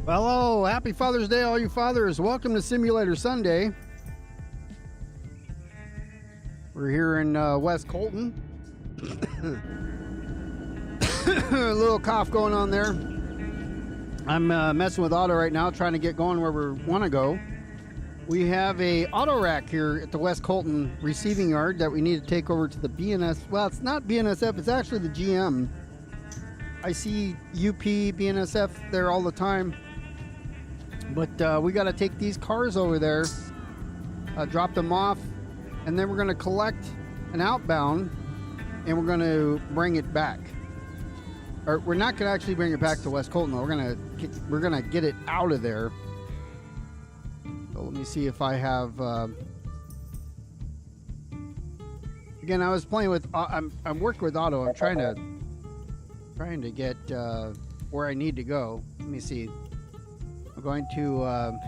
Hello, happy Father's Day, all you fathers. Welcome to Simulator Sunday. We're here in WestColton. A little cough going on there. I'm messing with auto right now, trying to get going where we want to go. We have a auto rack here at the WestColton receiving yard that we need to take over to the BNS. Well, it's not BNSF, it's actually the GM. I see UP, BNSF there all the time. But we got to take these cars over there, drop them off, and then we're going to collect an outbound, and we're going to bring it back. Or we're not going to actually bring it back to WestColton. We're gonna get it out of there. So let me see if I have. Again, I was playing with. I'm working with auto. I'm trying to get where I need to go. Let me see. I'm going to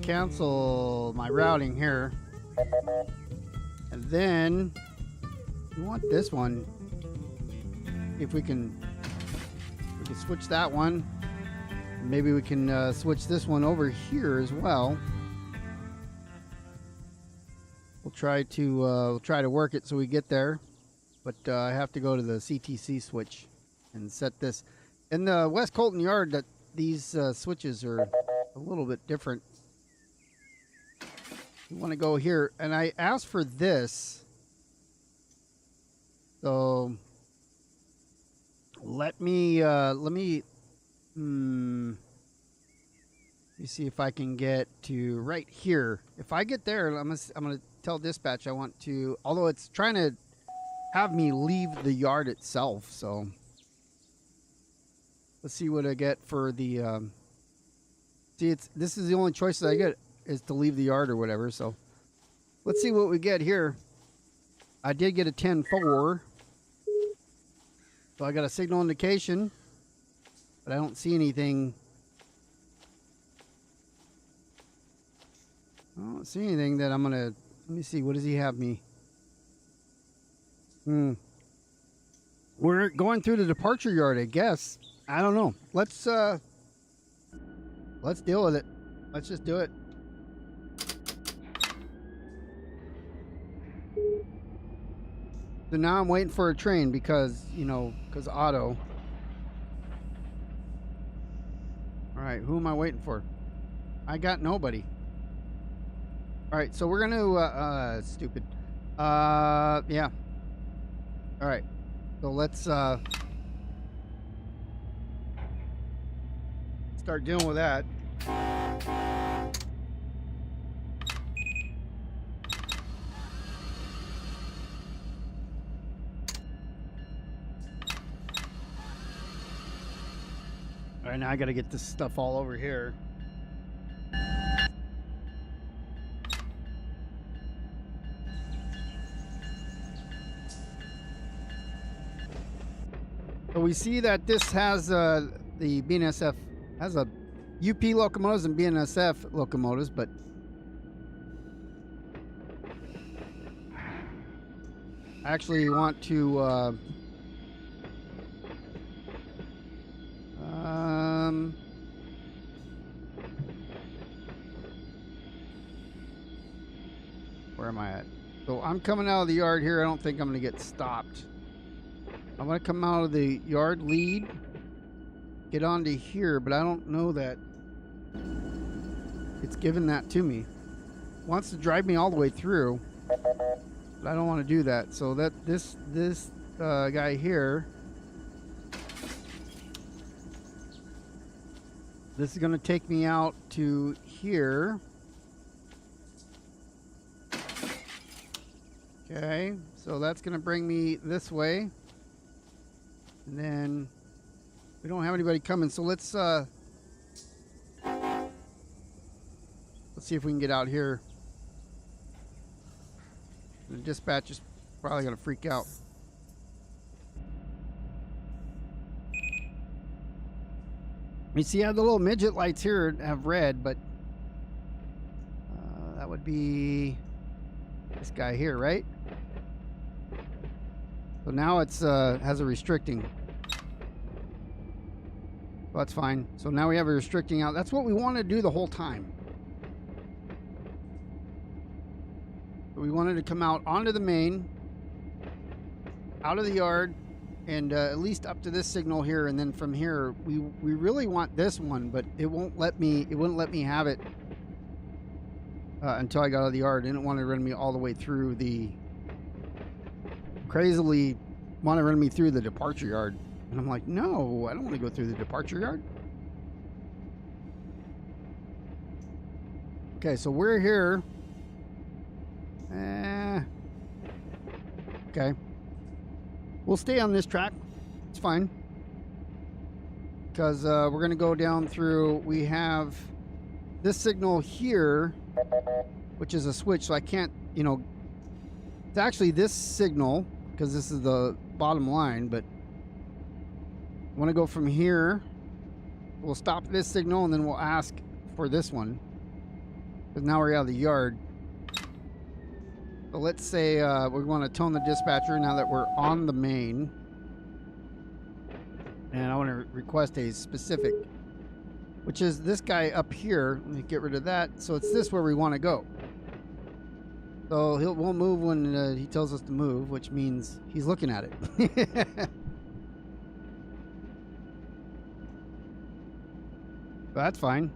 cancel my routing here, and then we want this one. If we can switch that one. Maybe we can switch this one over here as well. We'll try to work it so we get there. But I have to go to the CTC switch and set this. In the WestColton yard, that these switches are a little bit different. We want to go here, and I asked for this. So let me see if I can get to right here. If I get there, I'm gonna tell dispatch I want to. Although it's trying to have me leave the yard itself, so let's see what I get for the this is the only choice that I get is to leave the yard or whatever, so let's see what we get here. I did get a 10-4, so I got a signal indication, but I don't see anything. I don't see anything that I'm gonna. Let me see, what does he have me? We're going through the departure yard, I guess. I don't know. Let's deal with it. Let's just do it. So now I'm waiting for a train because, because auto. All right, who am I waiting for? I got nobody. All right, so we're gonna stupid. Yeah. All right, so let's start dealing with that. All right, now I got to get this stuff all over here. So we see that this has the BNSF has a UP locomotives and BNSF locomotives, but I actually want to where am I at? So I'm coming out of the yard here. I don't think I'm going to get stopped. I'm going to come out of the yard lead, get onto here, but I don't know that it's given that to me. It wants to drive me all the way through, but I don't want to do that. So that this guy here, this is going to take me out to here. Okay, so that's going to bring me this way. And then we don't have anybody coming, so let's see if we can get out here. The dispatch is probably gonna freak out. You see, I have the little midget lights here have red, but that would be this guy here, right? So now it's has a restricting. Well, that's fine. So now we have a restricting out. That's what we want to do the whole time. We wanted to come out onto the main, out of the yard, and at least up to this signal here, and then from here we really want this one, but it wouldn't let me have it until I got out of the yard. It didn't want to run me all the way through the crazily want to run me through the departure yard, and I'm like, no, I don't want to go through the departure yard. Okay, so we're here. Okay. We'll stay on this track. It's fine. Because we're going to go down through. We have this signal here, which is a switch. So I can't, you know, it's actually this signal because this is the bottom line. But I want to go from here. We'll stop this signal and then we'll ask for this one. Because now we're out of the yard. So let's say we want to tone the dispatcher now that we're on the main. And I want to request a specific, which is this guy up here. Let me get rid of that. So it's this where we want to go. So we'll move when he tells us to move, which means he's looking at it. That's fine.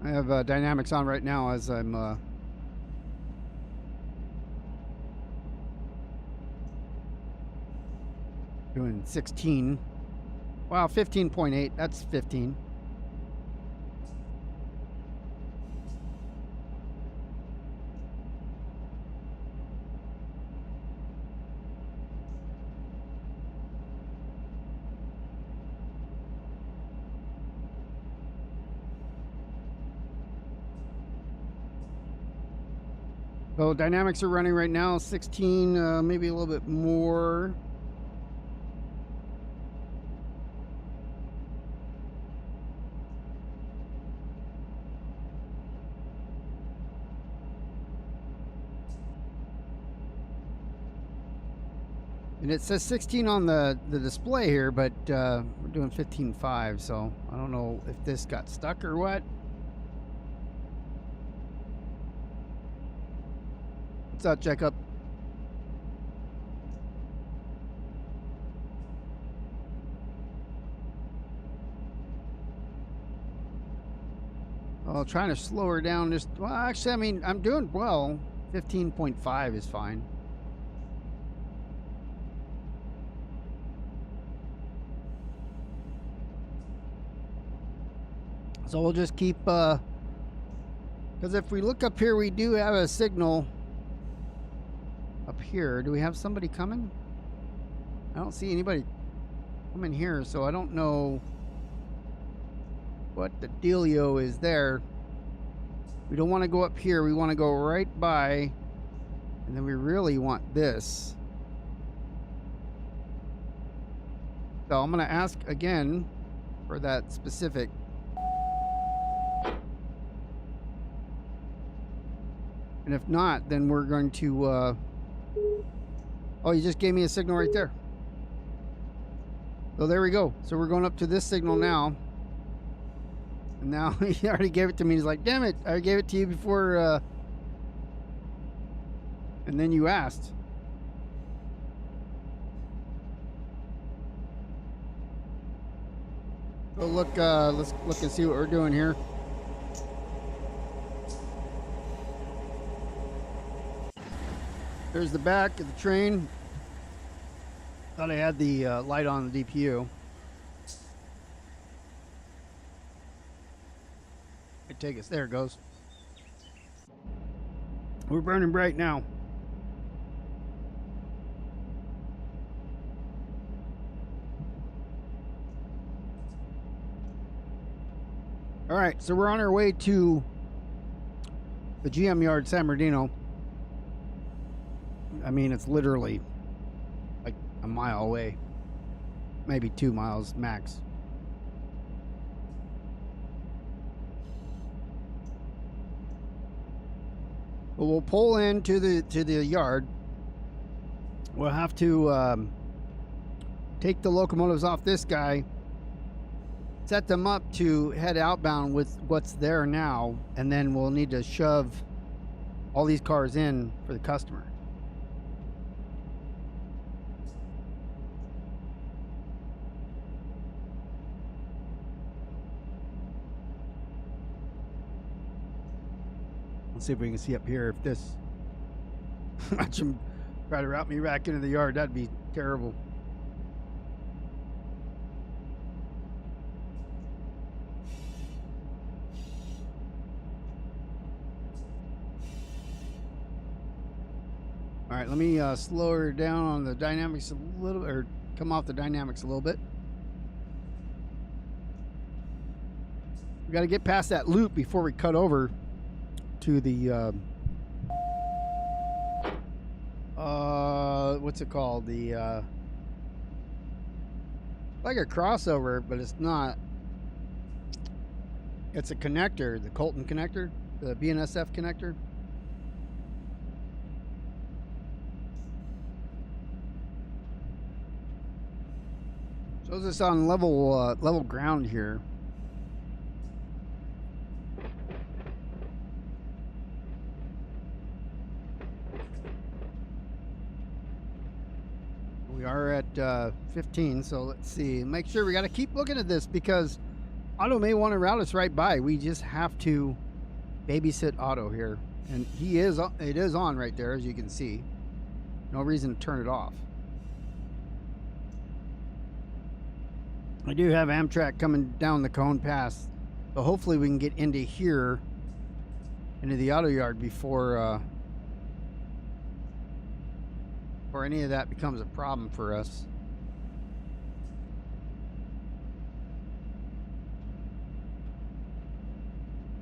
I have dynamics on right now as I'm doing 16. Wow, 15.8. That's 15. So dynamics are running right now, 16, maybe a little bit more. And it says 16 on the display here, but we're doing 15.5, so I don't know if this got stuck or what. What's up, Jacob? Oh, trying to slow her down. Just, well, actually, I mean, I'm doing well. 15.5 is fine. So we'll just keep, because if we look up here, we do have a signal. Up here, do we have somebody coming? I don't see anybody coming here, so I don't know what the dealio is there. We don't want to go up here. We want to go right by, and then we really want this. So I'm going to ask again for that specific. And if not, then we're going to oh, you just gave me a signal right there. So there we go. So we're going up to this signal now. And now he already gave it to me. He's like, damn it, I gave it to you before. And then you asked. So look, let's look and see what we're doing here. There's the back of the train. Thought I had the light on the DPU. It take us. There it goes. We're burning bright now. All right, so we're on our way to the GM yard, San Bernardino. I mean, it's literally like a mile away, maybe 2 miles max. But we'll pull into the yard. We'll have to take the locomotives off this guy, set them up to head outbound with what's there now, and then we'll need to shove all these cars in for the customer. Let's see if we can see up here if this watch him try to route me back into the yard. That'd be terrible. All right, let me slow her down on the dynamics a little, or come off the dynamics a little bit. We got to get past that loop before we cut over to the what's it called? The like a crossover, but it's not. It's a connector, the Colton connector, the BNSF connector. Shows us on level ground here. We are at 15, so let's see. Make sure we got to keep looking at this because Auto may want to route us right by. We just have to babysit Auto here, and it is on right there, as you can see. No reason to turn it off. I do have Amtrak coming down the Cajon Pass, so hopefully we can get into here, into the auto yard before any of that becomes a problem for us.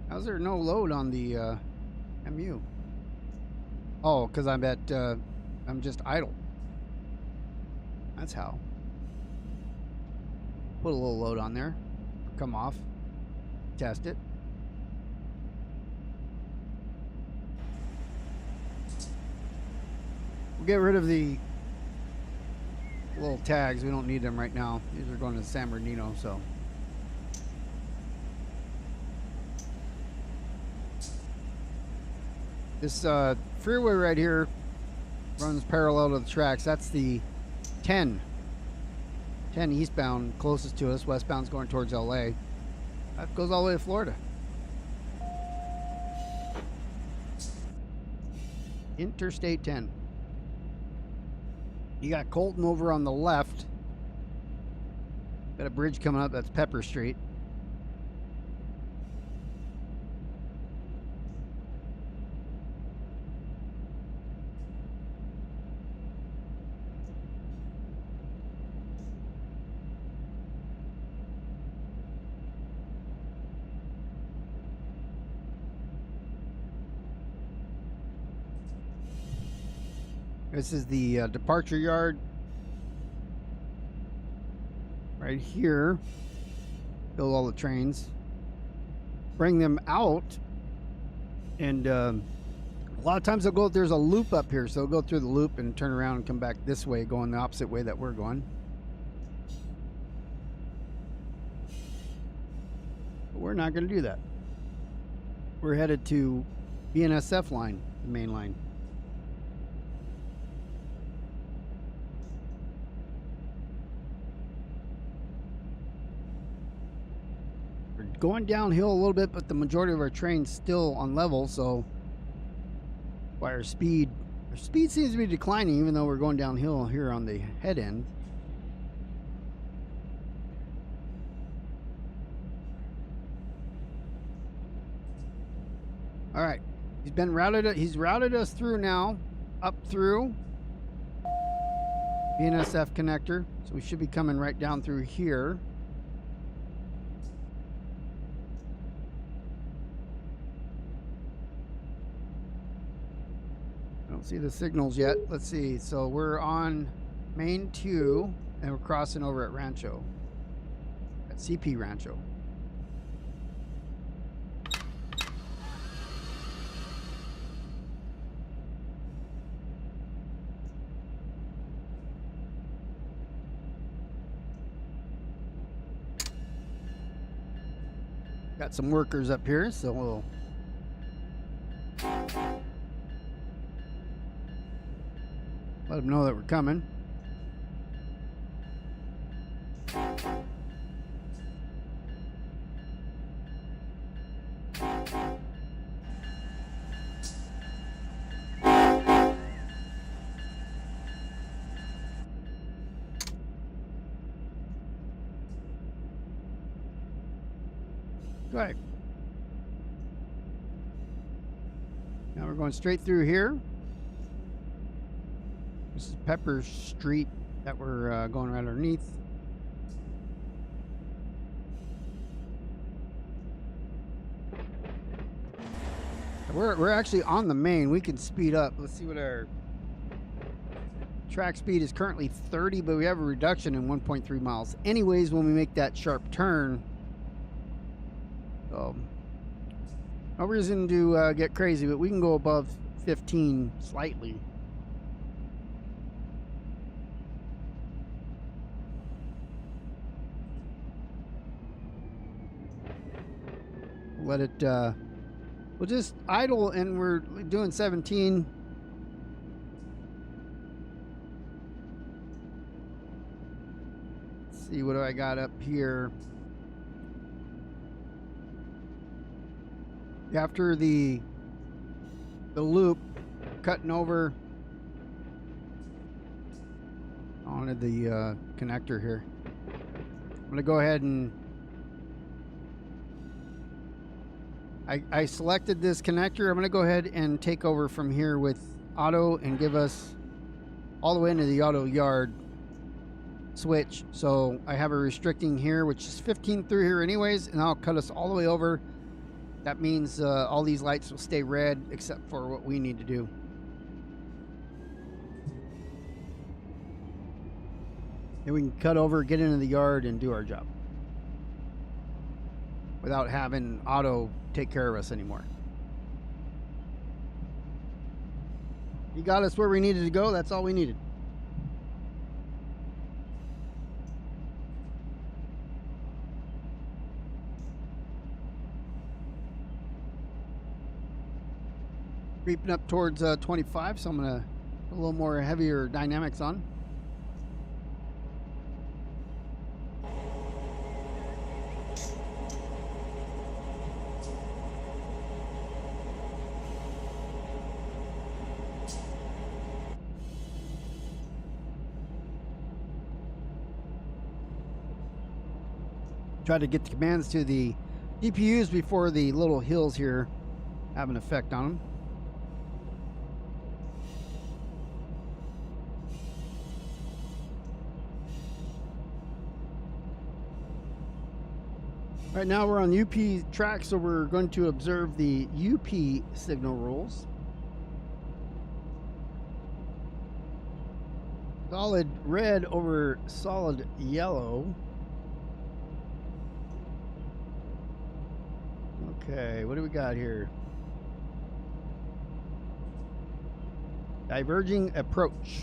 How's there no load on the MU? Oh, because I'm just idle. That's how. Put a little load on there, come off, test it. We'll get rid of the little tags. We don't need them right now. These are going to San Bernardino, so. This freeway right here runs parallel to the tracks. That's the 10 eastbound closest to us. Westbound's going towards LA. That goes all the way to Florida. Interstate 10. You got Colton over on the left. Got a bridge coming up. That's Pepper Street. This is the departure yard right here. Build all the trains, bring them out, and a lot of times they'll go. There's a loop up here, so they'll go through the loop and turn around and come back this way, going the opposite way that we're going. But we're not going to do that. We're headed to BNSF line, the main line. Going downhill a little bit, but the majority of our train's still on level, so why our speed seems to be declining, even though we're going downhill here on the head end. All right, he's routed us through now, up through BNSF connector, so we should be coming right down through here. Don't see the signals yet. Let's see. So we're on Main 2 and we're crossing over at Rancho, at CP Rancho. Got some workers up here, so we'll let them know that we're coming. Right. Now we're going straight through here. This is Pepper Street that we're going right underneath. We're actually on the main. We can speed up. Let's see what our track speed is. Currently 30, but we have a reduction in 1.3 miles. Anyways, when we make that sharp turn, no reason to get crazy, but we can go above 15 slightly. Let it, we'll just idle, and we're doing 17. Let's see, what do I got up here? After the loop, cutting over onto the connector here. I'm gonna go ahead and I selected this connector. I'm gonna go ahead and take over from here with auto and give us all the way into the auto yard switch. So I have a restricting here, which is 15 through here anyways, and I'll cut us all the way over. That means all these lights will stay red except for what we need to do. Then we can cut over, get into the yard, and do our job without having auto take care of us anymore. He got us where we needed to go. That's all we needed. Creeping up towards 25, so I'm gonna put a little more heavier dynamics on. Try to get the commands to the GPUs before the little hills here have an effect on them. Right now we're on UP track, so we're going to observe the UP signal rules. Solid red over solid yellow. Okay, what do we got here? Diverging approach.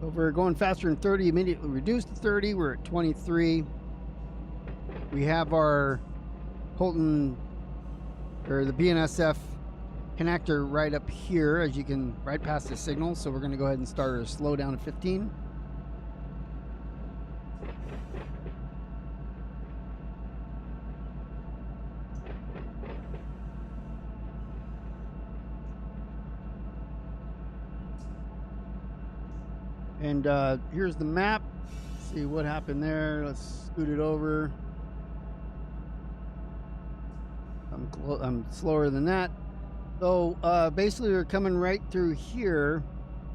So if we're going faster than 30, immediately reduce to 30. We're at 23. We have our Colton, or the BNSF connector right up here, as you can, right past the signal. So we're going to go ahead and start our slow down to 15. And here's the map. Let's see what happened there. Let's scoot it over. I'm slower than that. So basically they're coming right through here,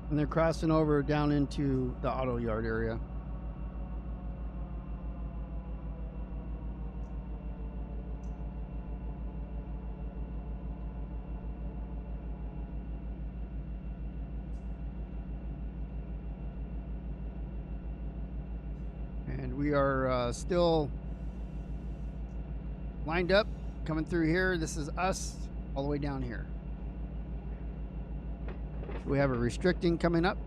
and they're crossing over down into the auto yard area. And we are still lined up, coming through here. This is us all the way down here. We have a restricting coming up.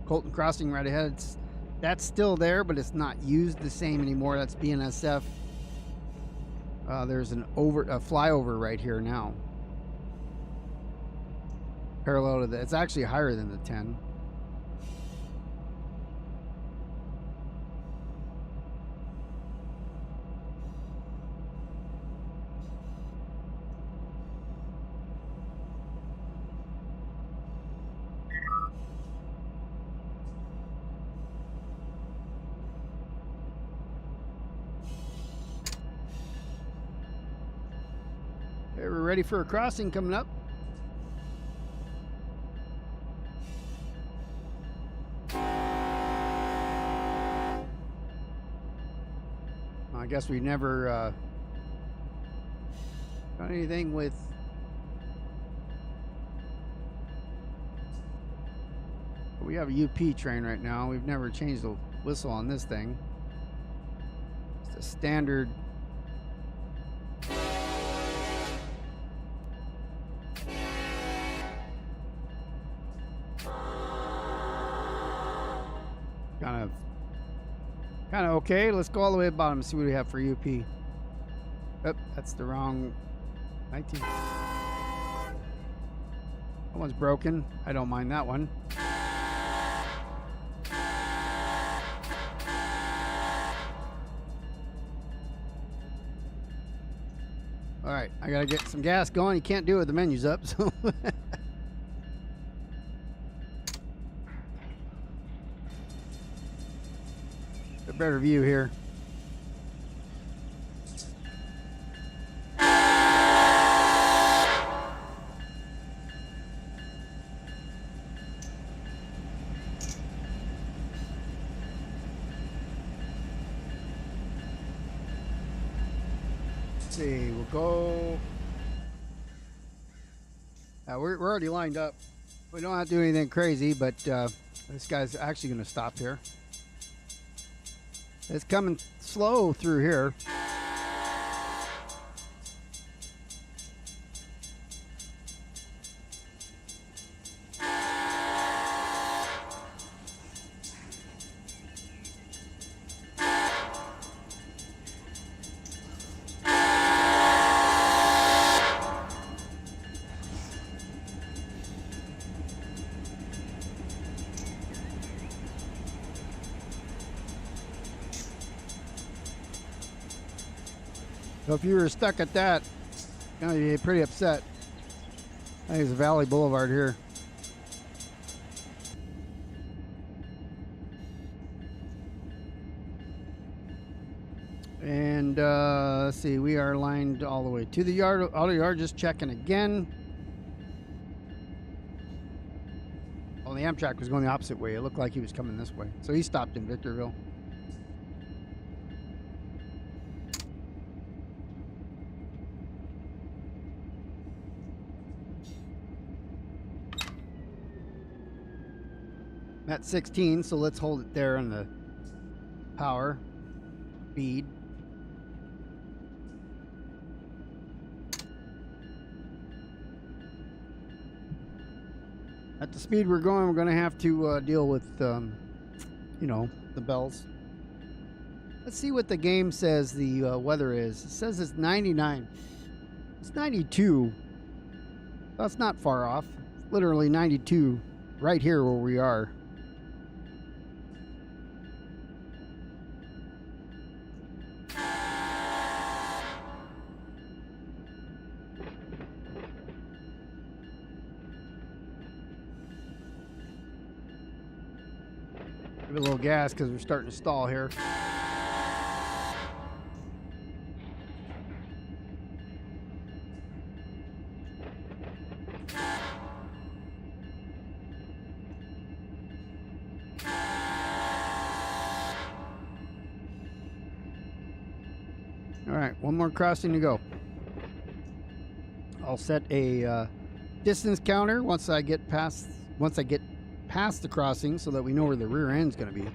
Colton crossing right ahead. It's That's still there, but it's not used the same anymore. That's BNSF. There's a flyover right here now. Parallel to that. It's actually higher than the 10. Okay, we're ready for a crossing coming up. I guess we never got anything with we have a UP train right now. We've never changed the whistle on this thing. It's a standard kind of okay. Let's go all the way to the bottom and see what we have for UP. Oh, that's the wrong 19. That one's broken. I don't mind that one. All right, I gotta get some gas going. You can't do it with the menus up, so. A better view here. Let's see, we'll go. We're already lined up. We don't have to do anything crazy, but this guy's actually going to stop here. It's coming slow through here. So if you were stuck at that, you're going to be pretty upset. I think it's Valley Boulevard here. And let's see, we are lined all the way to the auto yard, just checking again. Oh, the Amtrak was going the opposite way. It looked like he was coming this way. So he stopped in Victorville. At 16, so let's hold it there on the power speed. At the speed we're going to have to deal with, you know, the bells. Let's see what the game says the weather is. It says it's 99. It's 92. That's not far off. Literally 92 right here where we are. Give it a little gas because we're starting to stall here. All right, one more crossing to go. I'll set a distance counter once I get past the crossing so that we know where the rear end's going to be.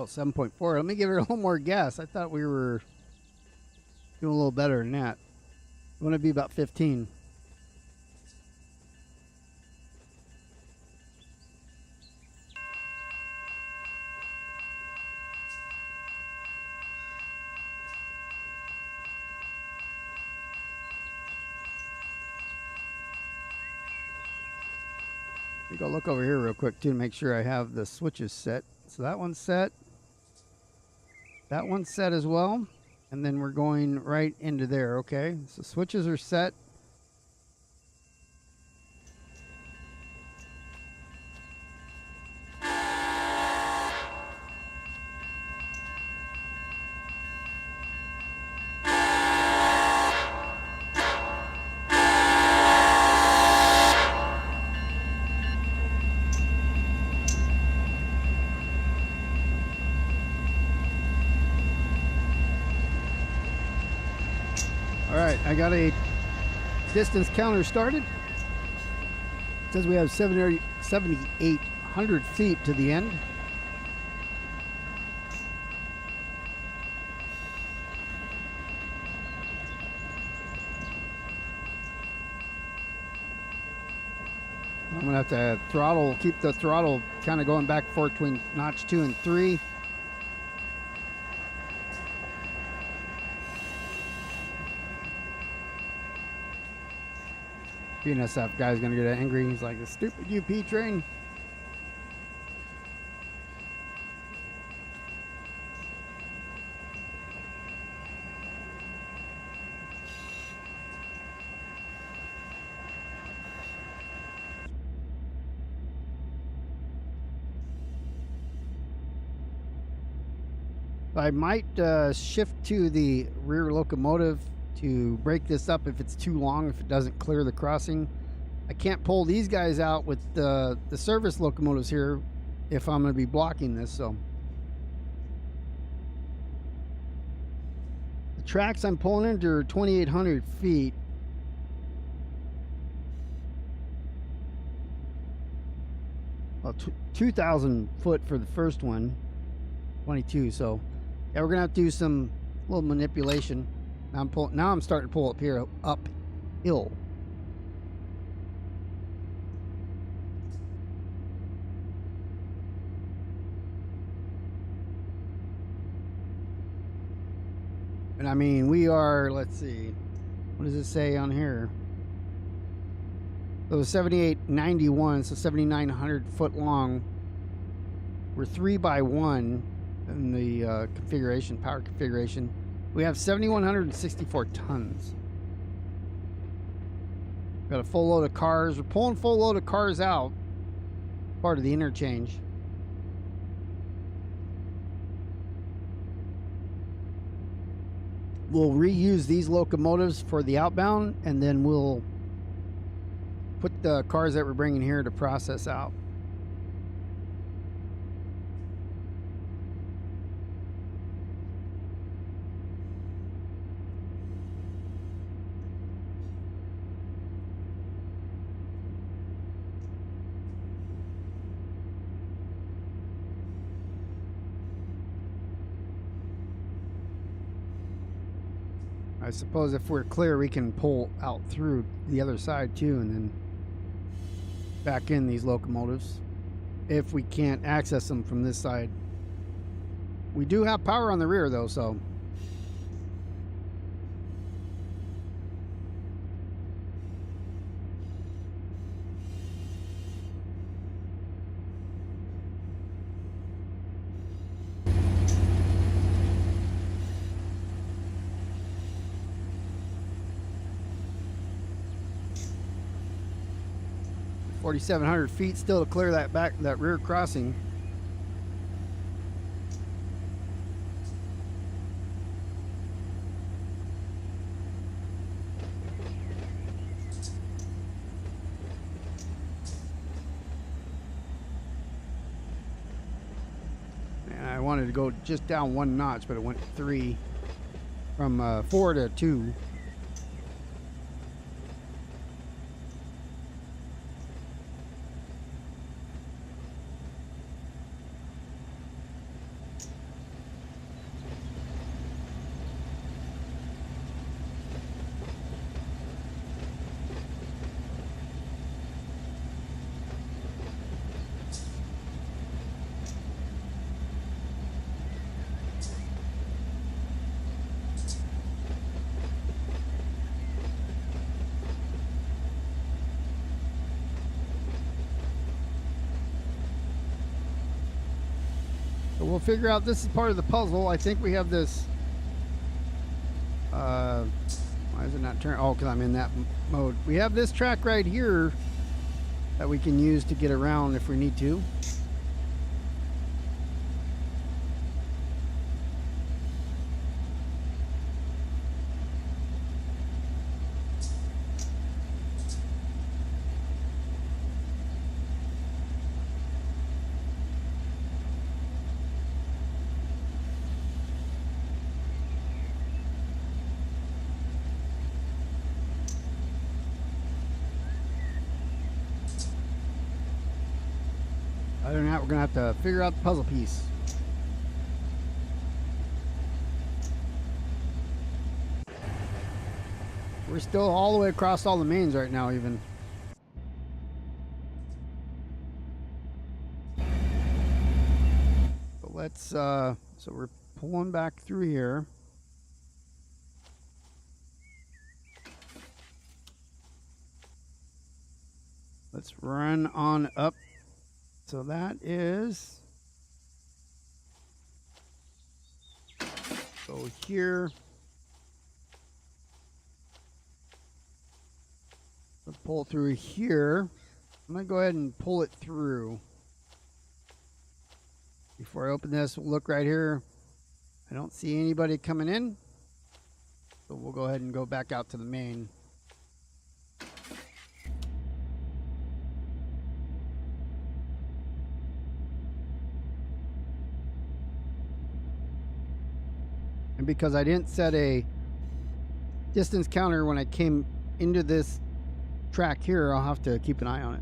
Oh, 7.4. Let me give her a little more gas. I thought we were doing a little better than that. I want to be about 15. Let me go look over here real quick too to make sure I have the switches set. So that one's set. That one's set as well. And then we're going right into there, okay? So switches are set. All right, I got a distance counter started. It says we have 7,800 feet to the end. I'm gonna have to throttle, keep the throttle kind of going back and forth between notch 2 and 3. BNSF guy's gonna get angry. He's like, the stupid UP train. I might shift to the rear locomotive to break this up if it's too long, if it doesn't clear the crossing. I can't pull these guys out with the service locomotives here if I'm going to be blocking this. So the tracks I'm pulling into are 2,800 feet. Well, 2,000 foot for the first one, 22. So yeah, we're gonna have to do some little manipulation. Now I'm starting to pull up here uphill. And I mean, we are, let's see, what does it say on here? So 7891, so 7,900 foot long. We're 3x1 in the configuration, power configuration. We have 7,164 tons. Got a full load of cars. We're pulling full load of cars out. Part of the interchange. We'll reuse these locomotives for the outbound, and then we'll put the cars that we're bringing here to process out. I suppose if we're clear, we can pull out through the other side too, and then back in these locomotives if we can't access them from this side. We do have power on the rear though, so $4,700 feet still to clear that rear crossing. And I wanted to go just down one notch, but it went 3 from 4 to 2. we'll figure out, this is part of the puzzle. I think we have this, why is it not turning? Oh, because I'm in that mode. We have this track right here that we can use to get around if we need to. Other than that, we're going to have to figure out the puzzle piece. We're still all the way across all the mains right now, even. But let's, so we're pulling back through here. Let's run on up. So that is, go here. Let's pull through here. I'm going to go ahead and pull it through. Before I open this, we'll look right here. I don't see anybody coming in. So we'll go ahead and go back out to the main. And because I didn't set a distance counter when I came into this track here, I'll have to keep an eye on it.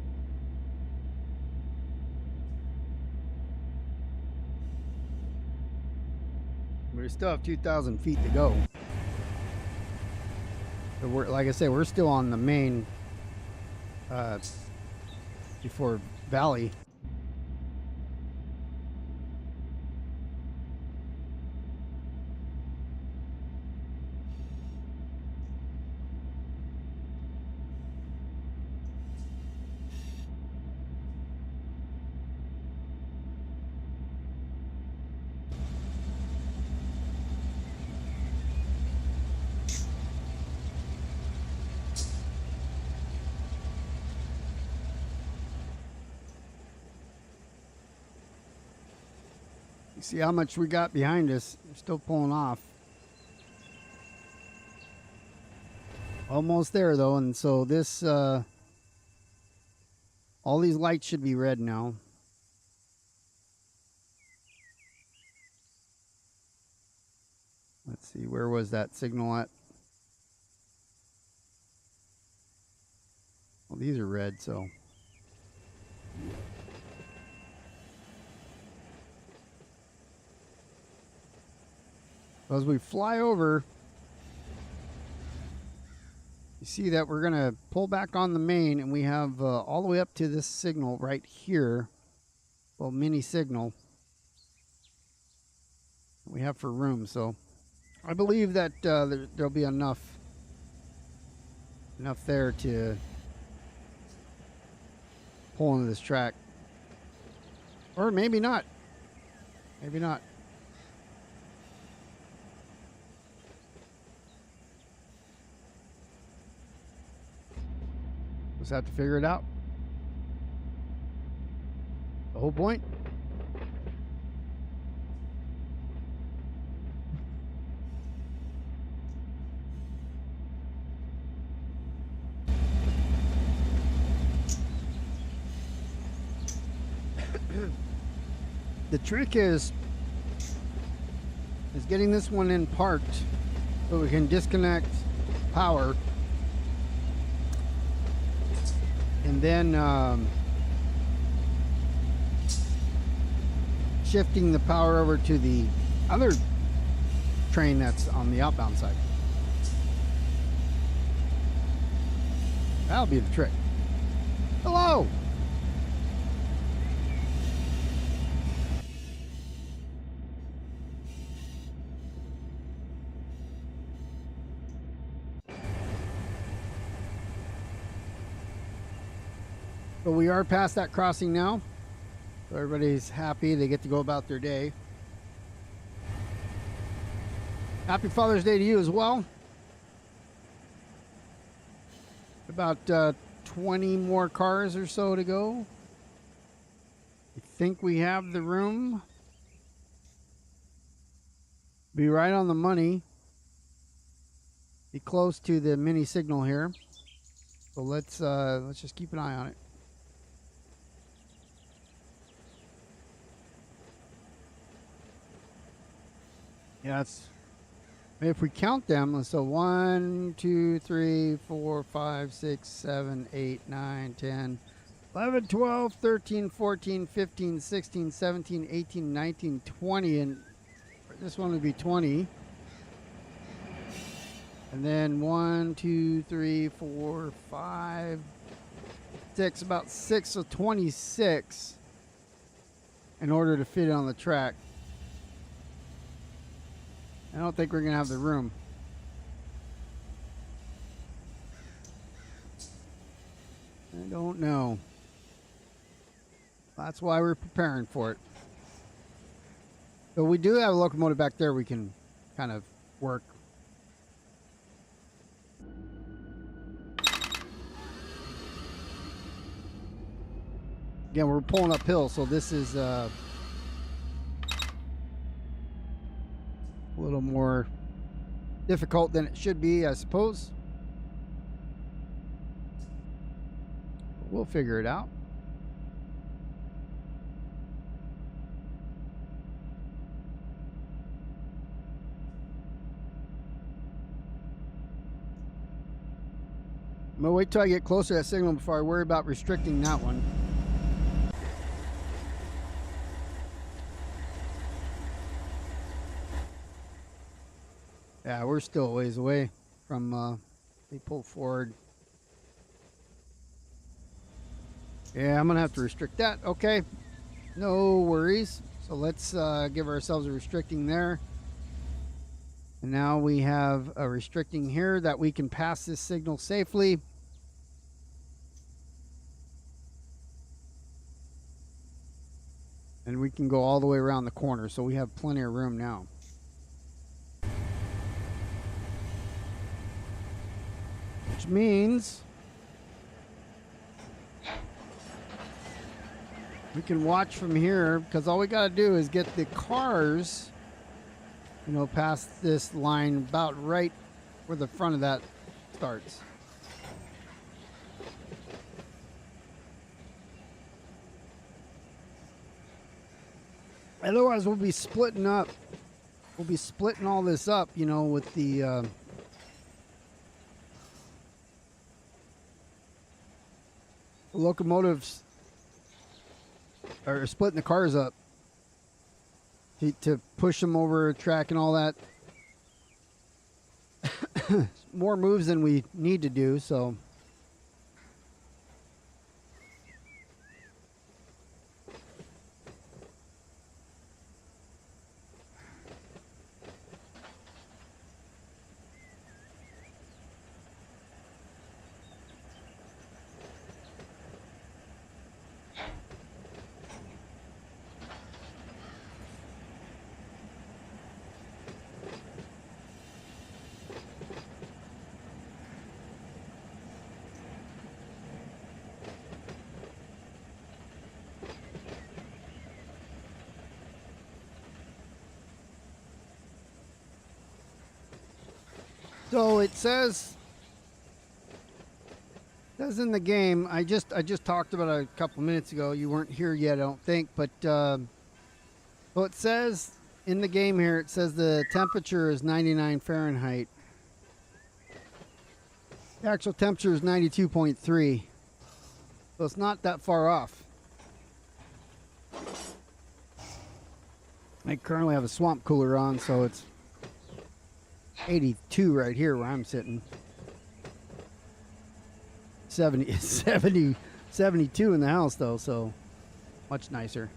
We still have 2,000 feet to go. So we're, like I said, we're still on the main before Valley. See how much we got behind us. We're still pulling off. Almost there though, and so this all these lights should be red now. Let's see, where was that signal at? Well, these are red, so as we fly over, you see that we're going to pull back on the main, and we have all the way up to this signal right here, well, mini signal we have for room. So I believe that there'll be enough there to pull into this track, or maybe not. Maybe not. Just have to figure it out. The whole point. The trick is getting this one in parked so we can disconnect power. And then shifting the power over to the other train that's on the outbound side. That'll be the trick. Hello! So we are past that crossing now. So everybody's happy. They get to go about their day. Happy Father's Day to you as well. About 20 more cars or so to go. I think we have the room. Be right on the money. Be close to the mini signal here. So let's just keep an eye on it. Yeah, it's, if we count them, so 1, 2, 3, 4, 5, 6, 7, 8, 9, 10, 11, 12, 13, 14, 15, 16, 17, 18, 19, 20, and this one would be 20. And then 1, 2, 3, 4, 5, 6, about 6, so 26 in order to fit it on the track. I don't think we're going to have the room. I don't know. That's why we're preparing for it. So we do have a locomotive back there we can kind of work. Again, we're pulling uphill, so this is a little more difficult than it should be, I suppose. We'll figure it out. I'm gonna wait till I get closer to that signal before I worry about restricting that one. Yeah, we're still a ways away from they pull forward. Yeah, I'm gonna have to restrict that. Okay, no worries. So let's give ourselves a restricting there. And now we have a restricting here that we can pass this signal safely. And we can go all the way around the corner, so we have plenty of room now. Which means we can watch from here, because all we got to do is get the cars, you know, past this line about right where the front of that starts. Otherwise, we'll be splitting up. We'll be splitting all this up, you know, with the locomotives, or splitting the cars up to push them over a track and all that. More moves than we need to do, so. So it says in the game, I just talked about it a couple minutes ago. You weren't here yet, I don't think, but so it says in the game here, it says the temperature is 99 Fahrenheit. The actual temperature is 92.3. So it's not that far off. I currently have a swamp cooler on, so it's 82 right here where I'm sitting. 72 in the house though, so much nicer.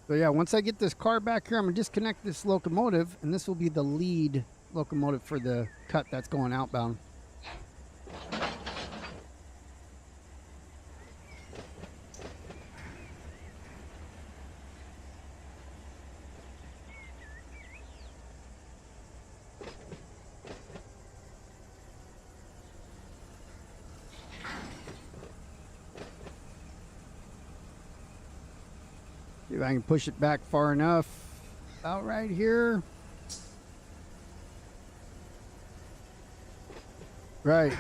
So yeah, once I get this car back here, I'm gonna disconnect this locomotive, and this will be the lead locomotive for the cut that's going outbound. See if I can push it back far enough. About right here. Right.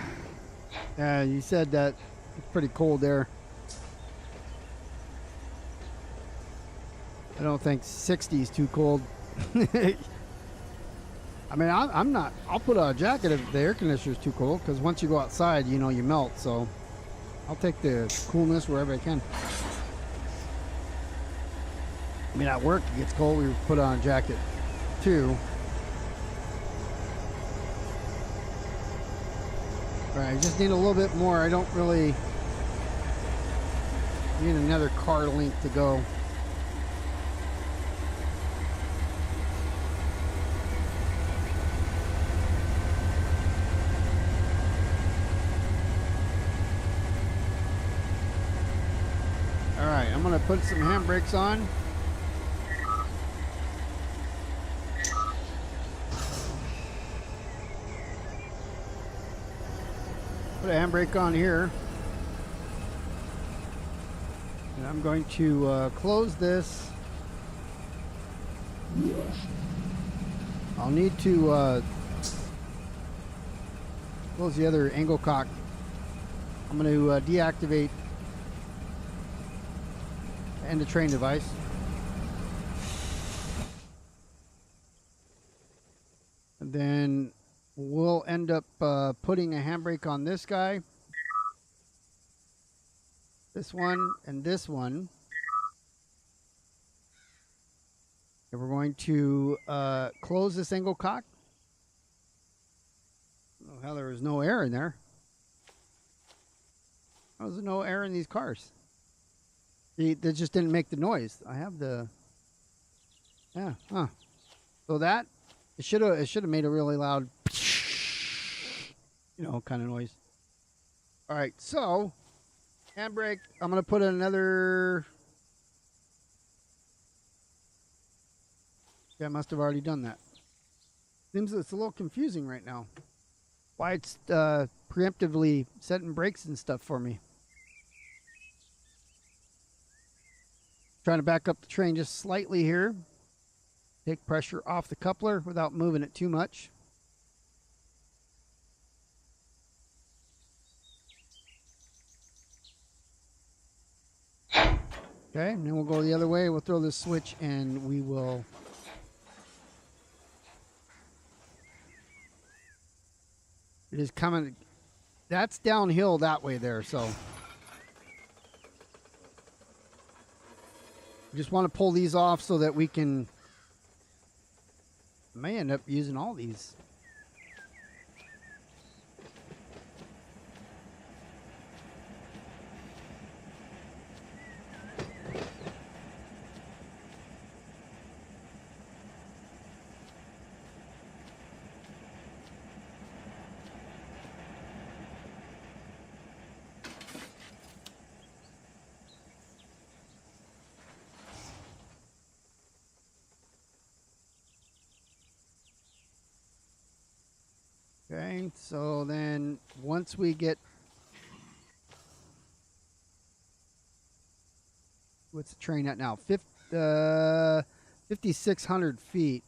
Yeah, you said that. It's pretty cold there. I don't think 60 is too cold. I mean, I'm not. I'll put on a jacket if the air conditioner is too cold, because once you go outside, you know, you melt. So I'll take the coolness wherever I can. I mean, at work it gets cold. We put on a jacket too. All right, I just need a little bit more. I don't really need another car length to go. All right, I'm gonna put some handbrakes on. Put a handbrake on here, and I'm going to close this. I'll need to close the other angle cock. I'm going to deactivate the end of train device. And then we'll end up putting a handbrake on this guy, this one, and this one. And we're going to close this angle cock. Oh, hell, there was no air in there. How was there no air in these cars? They just didn't make the noise. I have the... Yeah, huh. So that, it should have made a really loud... you know, kind of noise. All right, so handbrake. I'm gonna put another. Yeah, I must have already done that. Seems it's a little confusing right now. Why it's preemptively setting brakes and stuff for me. Trying to back up the train just slightly here. Take pressure off the coupler without moving it too much. Okay, and then we'll go the other way. We'll throw this switch and we will... It is coming... That's downhill that way there, so... We just want to pull these off so that we can... May end up using all these. Okay, so then once we get, what's the train at now? 5,600 feet.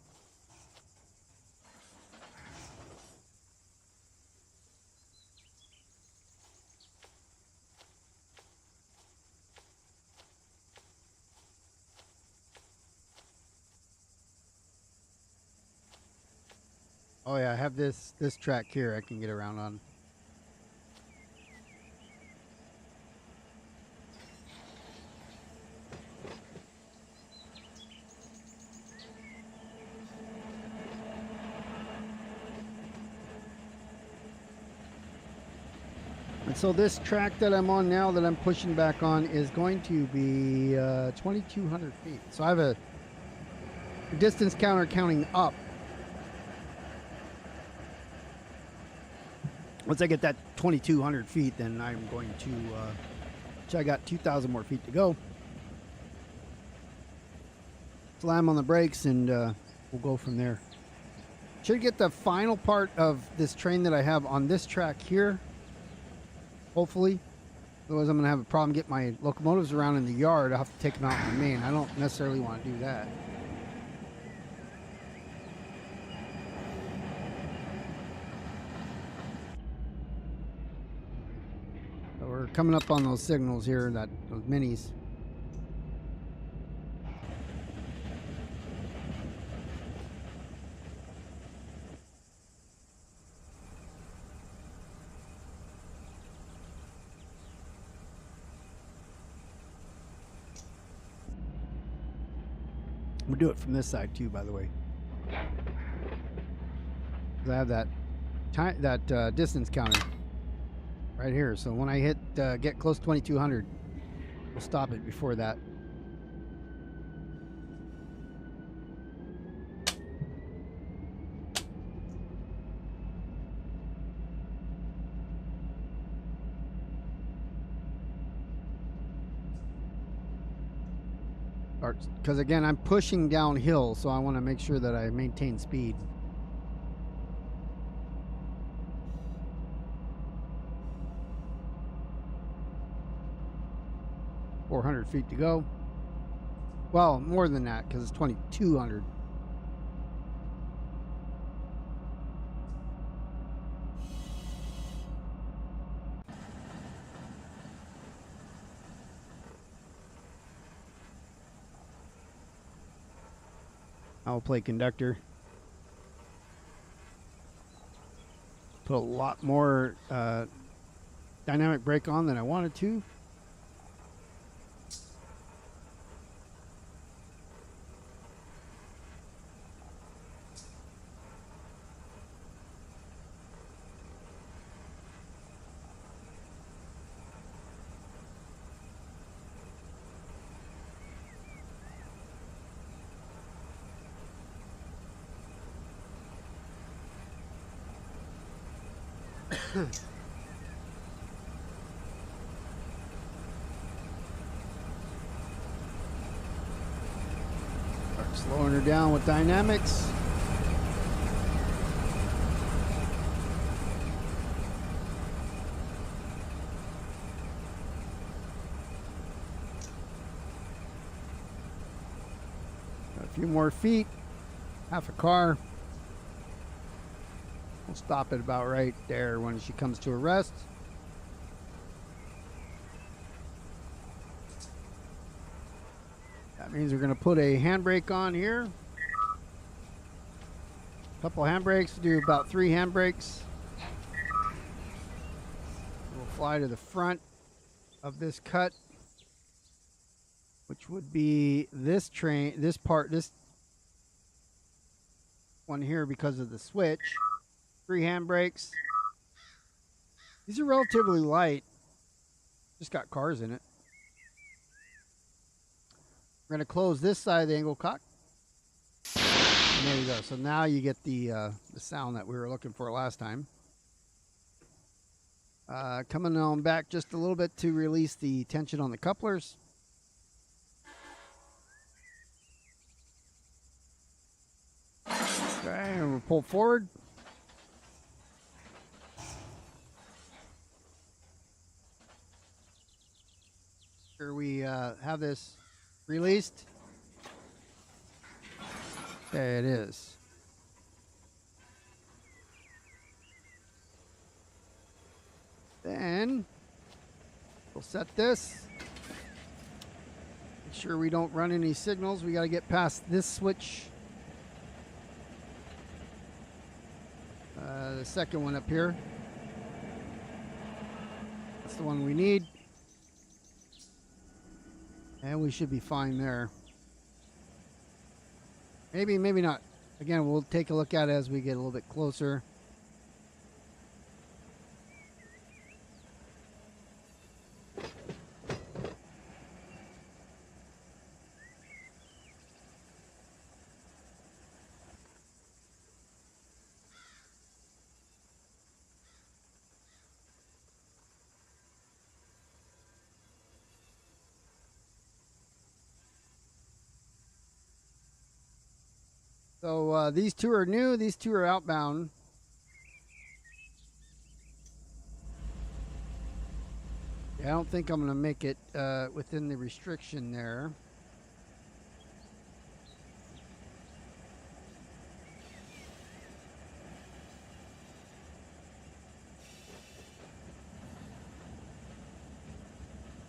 Oh yeah, I have this track here I can get around on. And so this track that I'm on now that I'm pushing back on is going to be 2,200 feet. So I have a distance counter counting up. Once I get that 2,200 feet, then I'm going to, so I got 2,000 more feet to go. Slam on the brakes and we'll go from there. Should get the final part of this train that I have on this track here. Hopefully. Otherwise I'm going to have a problem getting my locomotives around in the yard. I'll have to take them out in the main. I don't necessarily want to do that. So we're coming up on those signals here, those minis. We'll do it from this side too, by the way. I have that distance counter right here. So when I hit get close to 2,200, we'll stop it before that. Because again, I'm pushing downhill, so I want to make sure that I maintain speed. $400 feet to go. Well, more than that because it's 2,200. I'll play conductor. Put a lot more dynamic brake on than I wanted to. Start slowing her down with dynamics. Got a few more feet, half a car. We'll stop it about right there when she comes to a rest. That means we're going to put a handbrake on here. A couple handbrakes, do about 3 handbrakes. We'll fly to the front of this cut, which would be this train, this one here because of the switch. 3 handbrakes. These are relatively light. Just got cars in it. We're going to close this side of the angle cock. And there you go. So now you get the sound that we were looking for last time. Coming on back just a little bit to release the tension on the couplers. Okay, and we'll pull forward. We have this released. There it is. Then we'll set this. Make sure we don't run any signals. We got to get past this switch. The second one up here. That's the one we need. And we should be fine there. Maybe, maybe not. Again, we'll take a look at it as we get a little bit closer. So these two are new. These two are outbound. Yeah, I don't think I'm going to make it within the restriction there.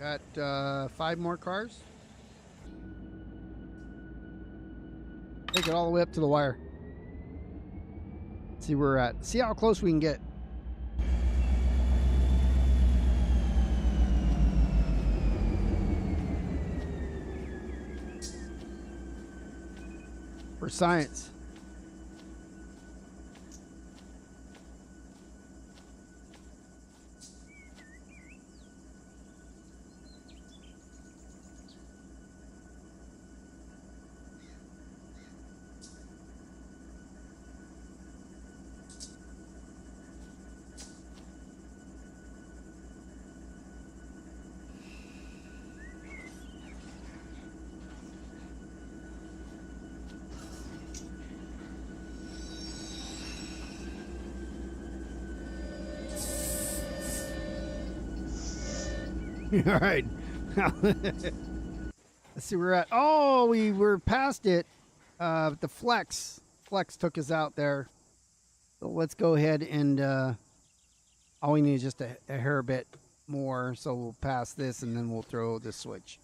Got 5 more cars. Take it all the way up to the wire. See where we're at. See how close we can get. For science. All right. Let's see where we're at. Oh, we were past it. The flex took us out there. So let's go ahead and all we need is just a hair bit more. So we'll pass this and then we'll throw the switch.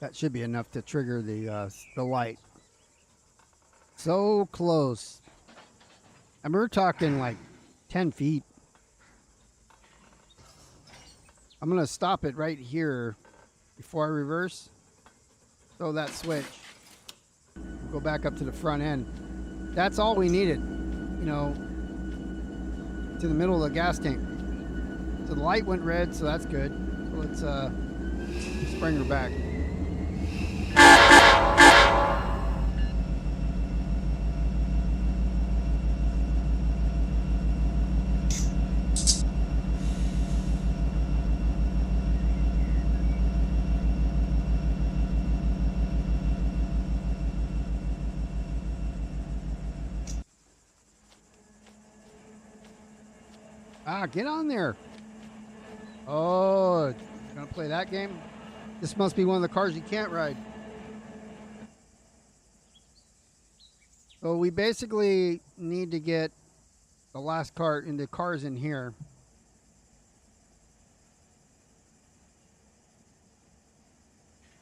That should be enough to trigger the light. So close. And we're talking like 10 feet. I'm going to stop it right here before I reverse. Throw that switch. Go back up to the front end. That's all we needed. You know, to the middle of the gas tank. So the light went red, so that's good. So let's bring her back. Get on there. Oh, gonna play that game? This must be one of the cars you can't ride. So we basically need to get the last car in the cars in here.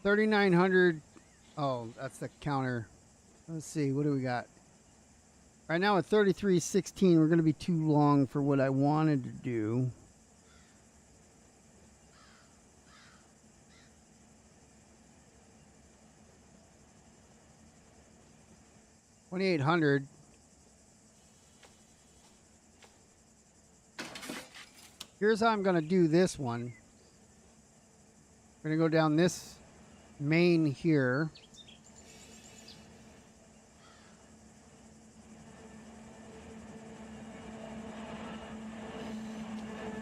$3,900. Oh, that's the counter. Let's see, what do we got? Right now at 33.16, we're going to be too long for what I wanted to do. $2,800. Here's how I'm going to do this one. We're going to go down this main here.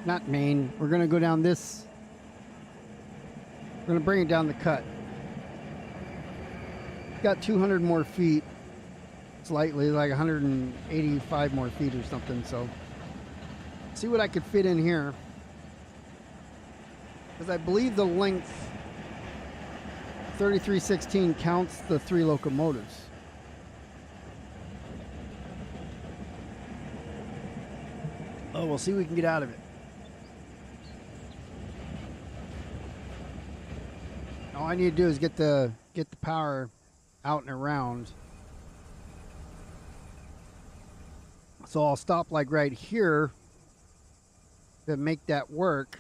Not main. We're going to go down this. We're going to bring it down the cut. Got 200 more feet. Slightly, like 185 more feet or something. So, see what I could fit in here. Because I believe the length 3316 counts the 3 locomotives. Oh, we'll see what we can get out of it. All I need to do is get the power out and around. So I'll stop like right here to make that work.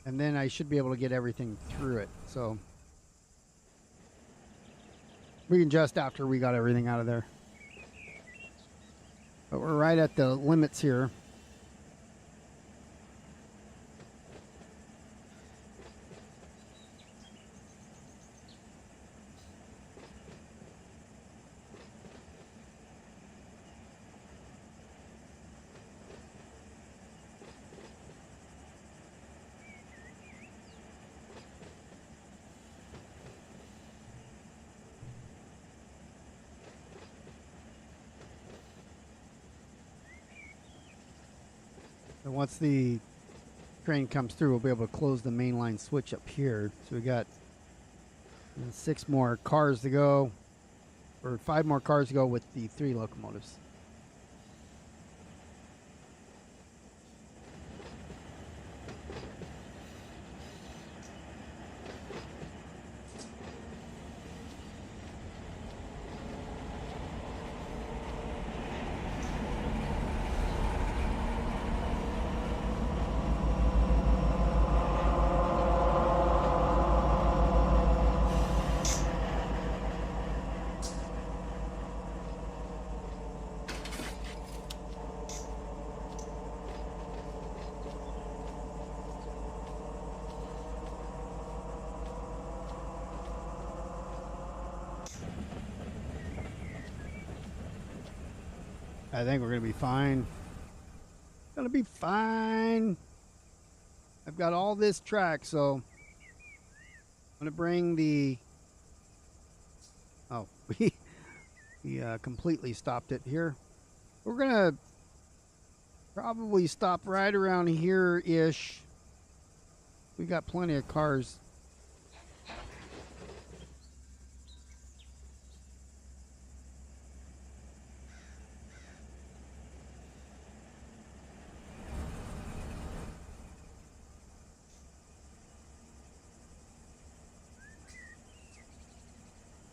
And then I should be able to get everything through it. So we can adjust after we got everything out of there. But we're right at the limits here. And once the train comes through, we'll be able to close the main line switch up here. So we got 6 more cars to go, or 5 more cars to go with the 3 locomotives. I think we're going to be fine. Going to be fine. I've got all this track, so I'm going to bring the... Oh, we completely stopped it here. We're going to probably stop right around here-ish. We got plenty of cars.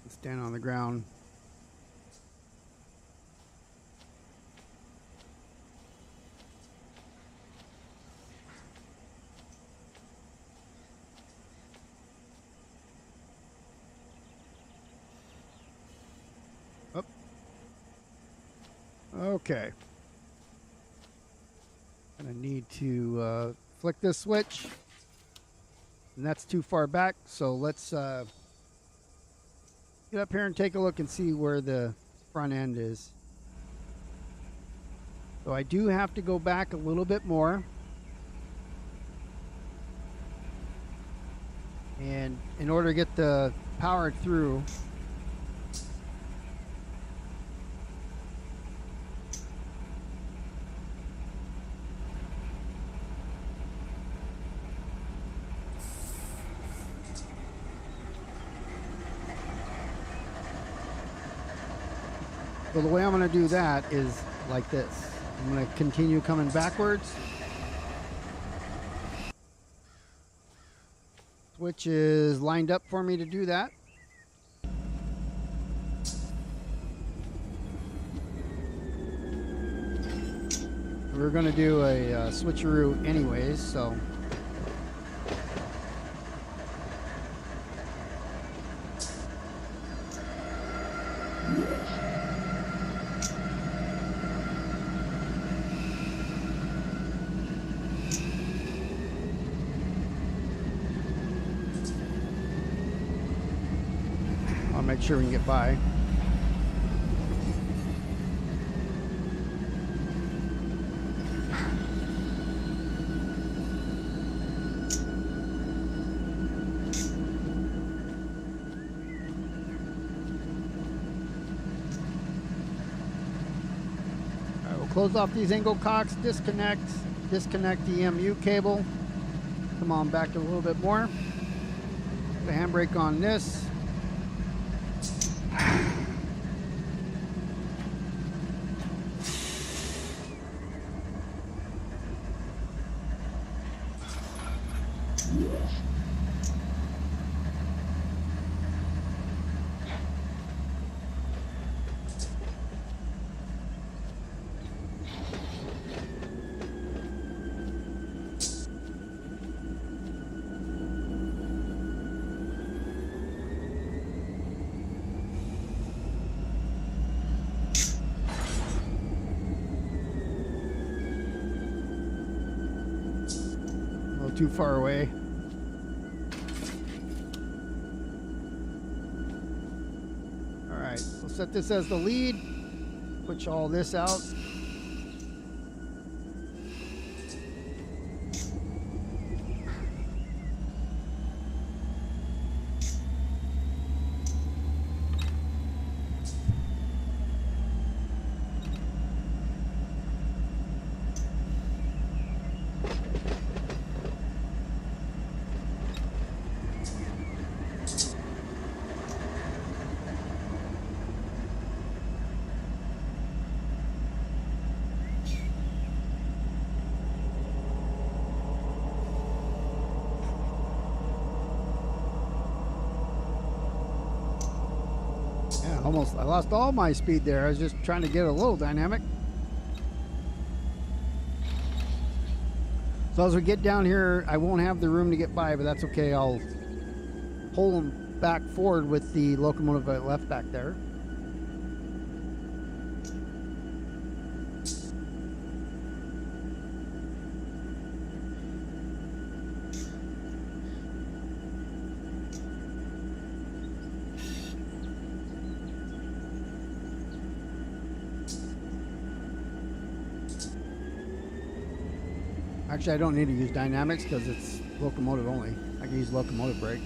Stand on the ground. Up. Okay. Gonna need to flick this switch, and that's too far back. So let's get up here and take a look and see where the front end is. So I do have to go back a little bit more. And in order to get the power through, so the way I'm going to do that is like this. I'm going to continue coming backwards. Switch is lined up for me to do that. We're going to do a switcheroo anyways, so... Make sure we can get by. All right, we'll close off these angle cocks, disconnect the EMU cable. Come on back a little bit more. Put the handbrake on this. Too far away. All right, we'll set this as the lead. Push all this out. I lost all my speed there. I was just trying to get a little dynamic. So as we get down here, I won't have the room to get by, but that's okay. I'll pull them back forward with the locomotive I left back there. Actually, I don't need to use dynamics because it's locomotive only. I can use locomotive brake.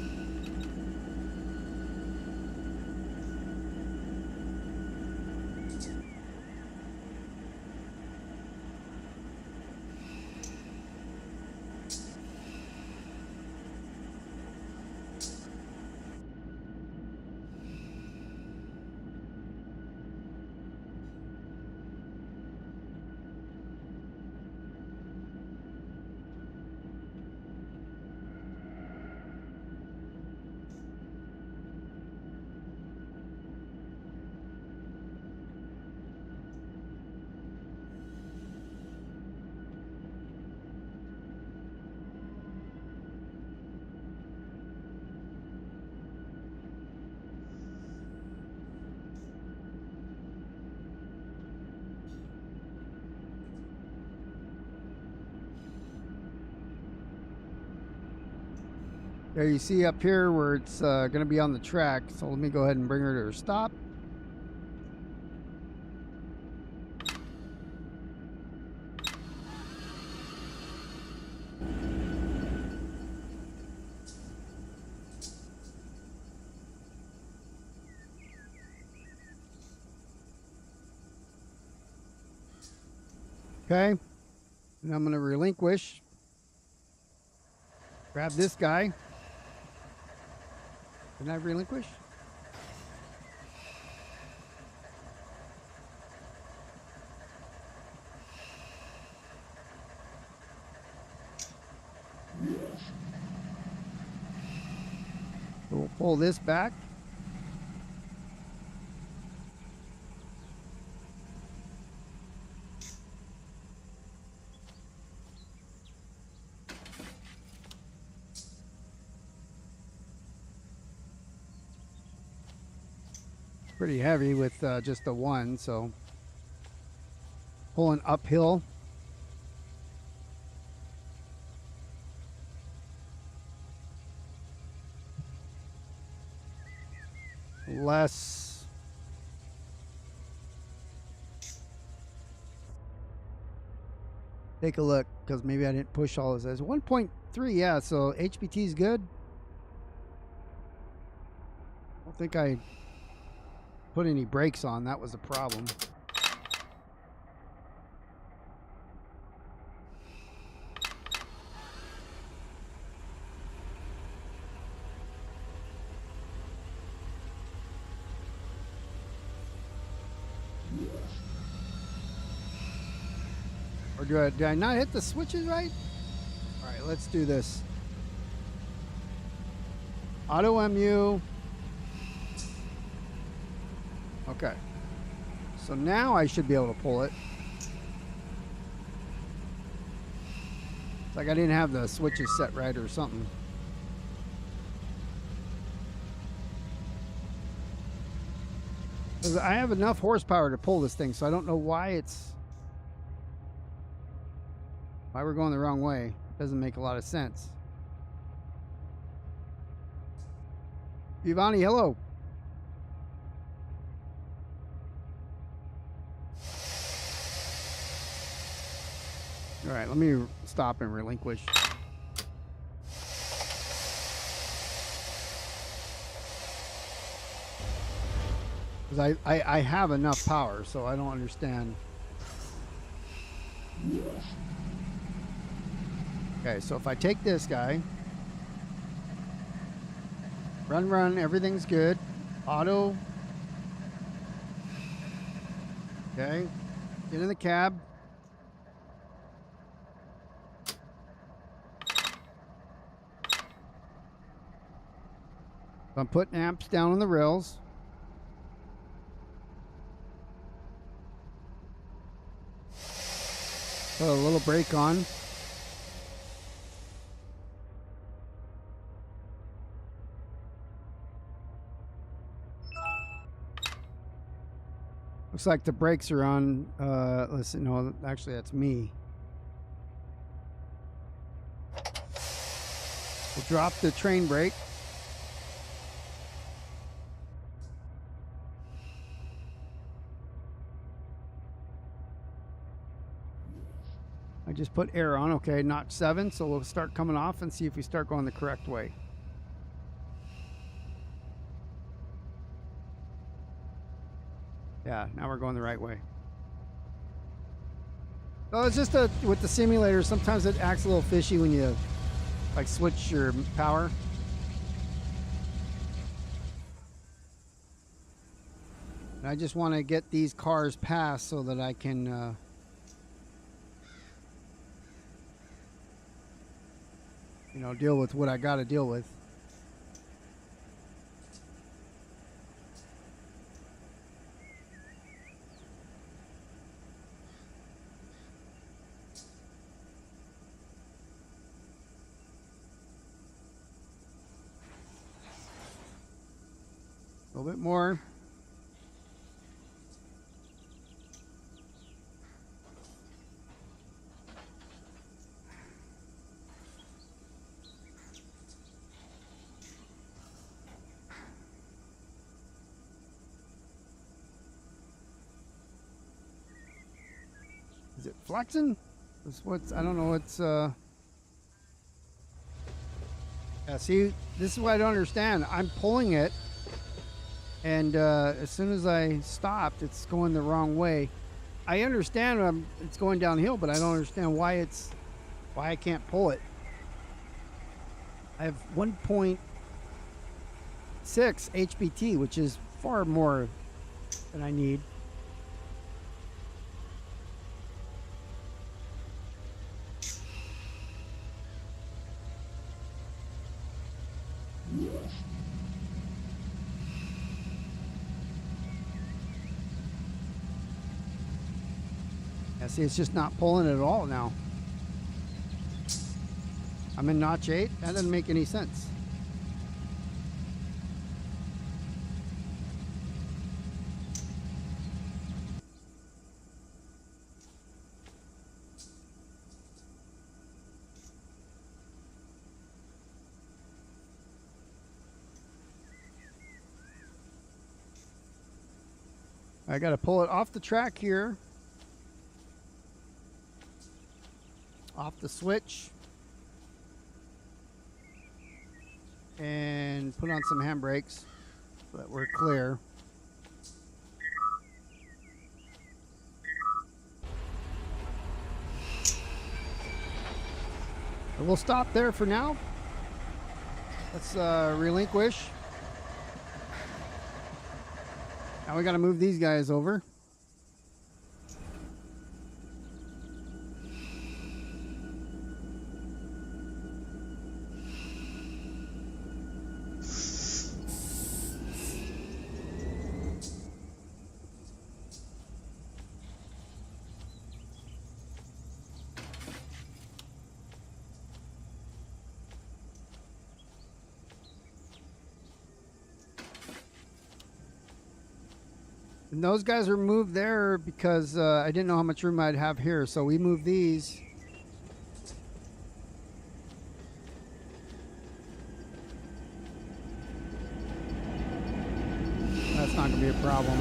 There you see up here where it's going to be on the track. So let me go ahead and bring her to her stop. Okay. And I'm going to relinquish. Grab this guy. Didn't I relinquish? So we'll pull this back. Pretty heavy with just the one, so pulling uphill. Less. Take a look, because maybe I didn't push all this. As 1.3, yeah, so HPT is good. I don't think I put any brakes on. That was a problem. Or did I not hit the switches right? All right, let's do this. Auto MU. Okay. So now I should be able to pull it. It's like I didn't have the switches set right or something. Because I have enough horsepower to pull this thing, so I don't know why we're going the wrong way. Doesn't make a lot of sense. Ivani, hello. All right, let me stop and relinquish. Because I have enough power, so I don't understand. Okay, so if I take this guy, run, everything's good. Auto. Okay, get in the cab. I'm putting amps down on the rails. Put a little brake on. Looks like the brakes are on. Let's see. No, actually, that's me. We'll drop the train brake. I just put air on. Okay, notch 7. So we'll start coming off and see if we start going the correct way. Yeah, now we're going the right way. So it's just with the simulator, sometimes it acts a little fishy when you like switch your power. And I just want to get these cars past so that I can you know, deal with what I got to deal with. A little bit more. Is it flexing? What's I don't know what's yeah, see, this is what I don't understand. I'm pulling it, and as soon as I stopped, it's going the wrong way. I understand it's going downhill, but I don't understand why I can't pull it. I have 1.6 HPT, which is far more than I need. See, it's just not pulling it at all now. I'm in notch 8. That doesn't make any sense. I got to pull it off the track here. Off the switch and put on some handbrakes so that we're clear. So we'll stop there for now. Let's relinquish. Now we got to move these guys over. And those guys are moved there because I didn't know how much room I'd have here, so we moved these. That's not going to be a problem.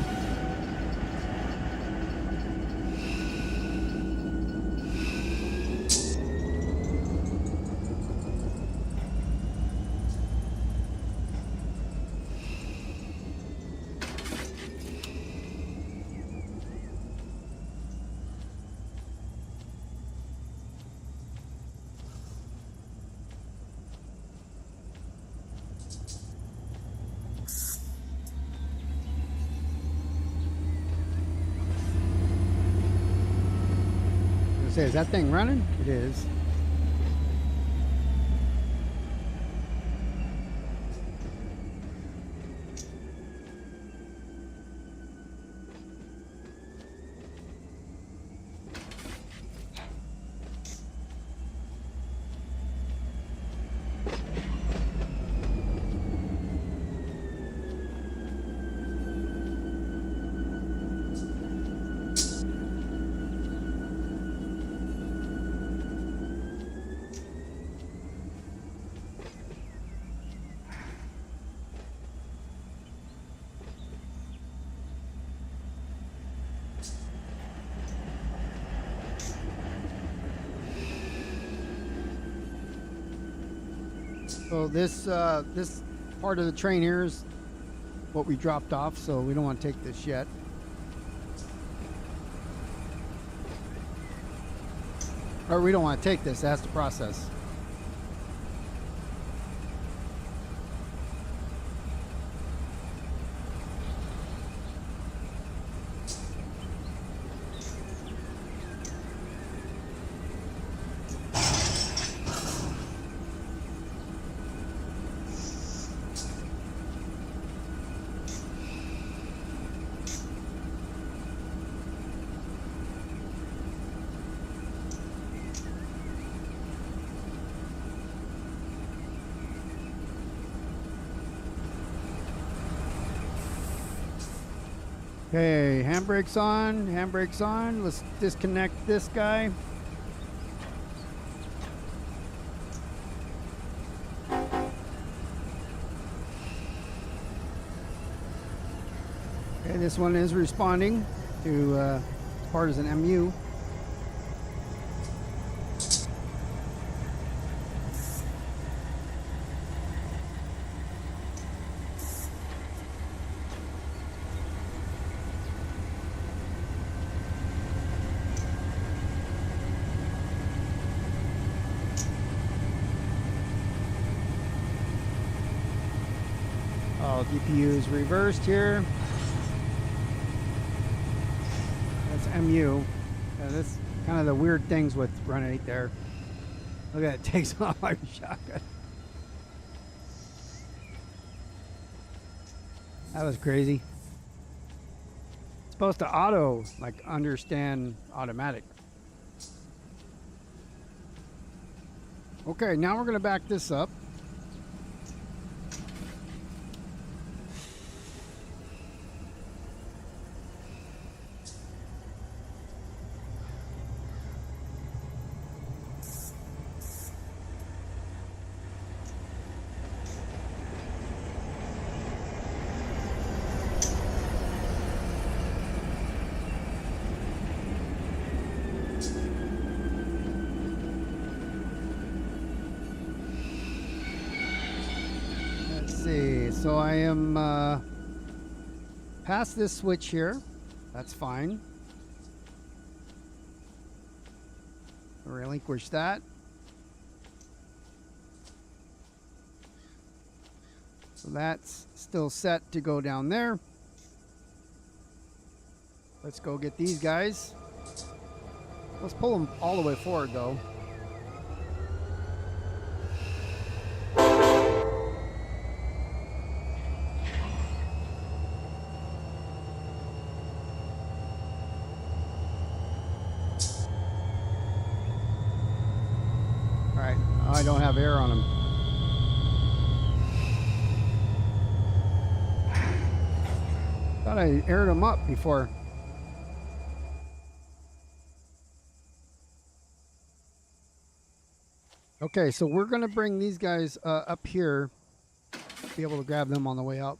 Is that thing running? It is. So this this part of the train here is what we dropped off, so we don't want to take this yet. Or we don't want to take this, that's the process. Okay, handbrakes on. Let's disconnect this guy. Okay, this one is responding to partisan MU. DPU is reversed here. That's MU. Yeah, that's kind of the weird things with Run 8 there. Look at it, takes off my shotgun. That was crazy. It's supposed to auto, like, understand automatic. Okay, now we're going to back this up. So I am past this switch here. That's fine. Relinquish that. So that's still set to go down there. Let's go get these guys. Let's pull them all the way forward though. I don't have air on them. Thought I aired them up before. Okay, so we're going to bring these guys up here, be able to grab them on the way up.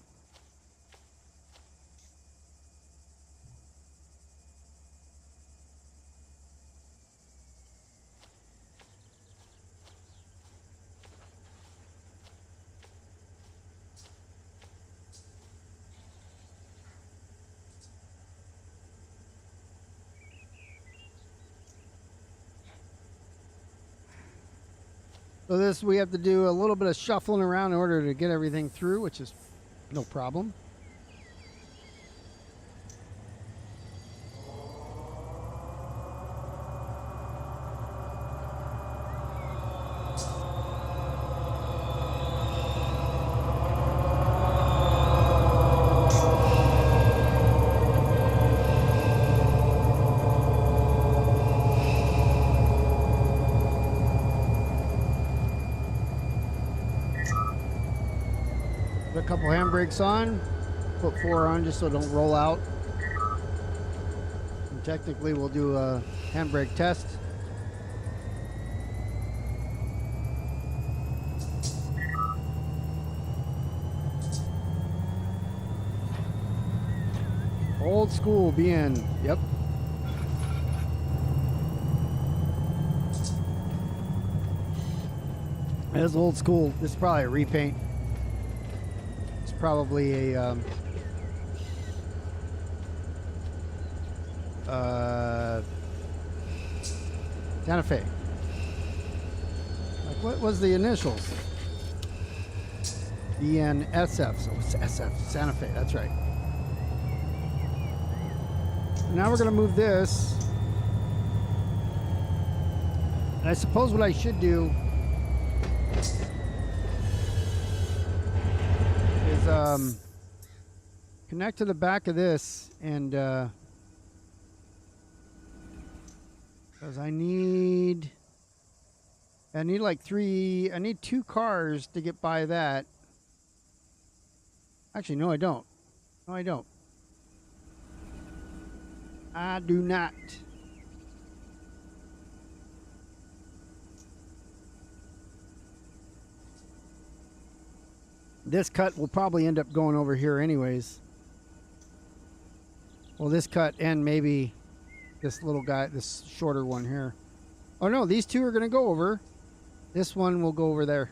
So this, we have to do a little bit of shuffling around in order to get everything through, which is no problem. Put a couple handbrakes on, put 4 on just so it don't roll out. And technically we'll do a handbrake test. Old school BN, yep. That's old school. This is probably a repaint. It's probably a Santa Fe. Like, what was the initials? BNSF. So it's SF. Santa Fe. That's right. Now we're going to move this. And I suppose what I should do is connect to the back of this, and because I need like I need 2 cars to get by that. Actually, no, I don't. No, I don't. I do not. This cut will probably end up going over here anyways. Well, this cut and maybe this little guy, this shorter one here. Oh no, these 2 are going to go over. This one will go over there.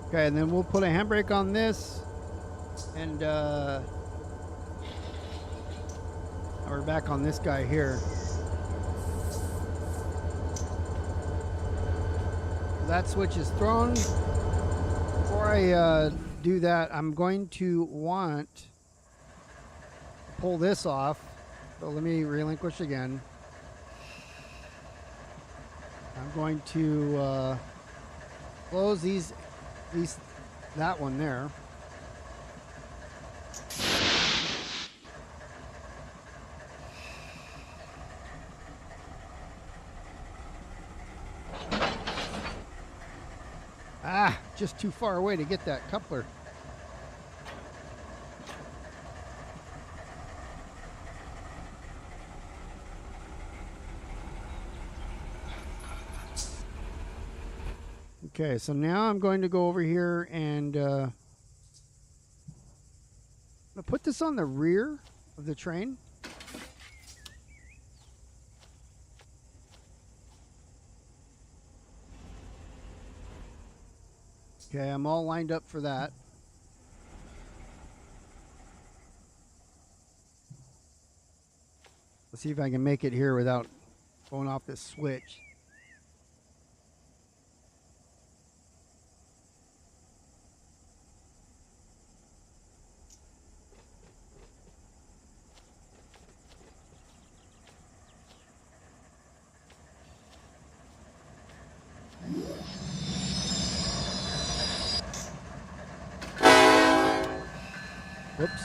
Okay, and then we'll put a handbrake on this, and we're back on this guy here. That switch is thrown. Before I do that, I'm going to want to pull this off. So let me relinquish again. I'm going to close these. At least that one there. Ah, just too far away to get that coupler. Okay, so now I'm going to go over here and I'm gonna put this on the rear of the train. Okay, I'm all lined up for that. Let's see if I can make it here without going off this switch. Whoops.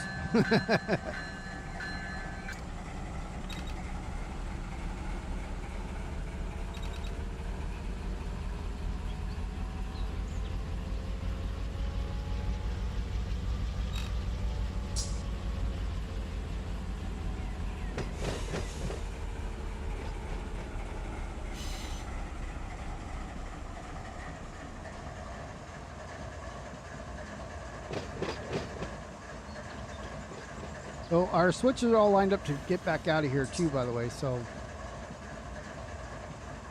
So our switches are all lined up to get back out of here too, by the way. So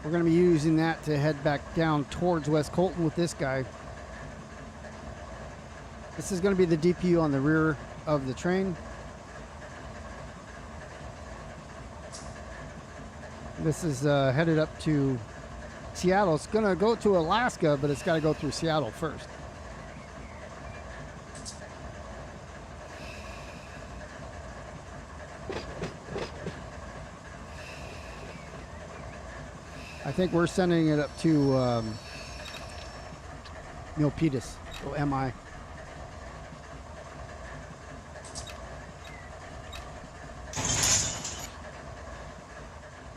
we're going to be using that to head back down towards WestColton with this guy. This is going to be the DPU on the rear of the train. This is headed up to Seattle. It's going to go to Alaska, but it's got to go through Seattle first. I think we're sending it up to Milpitas, so MI.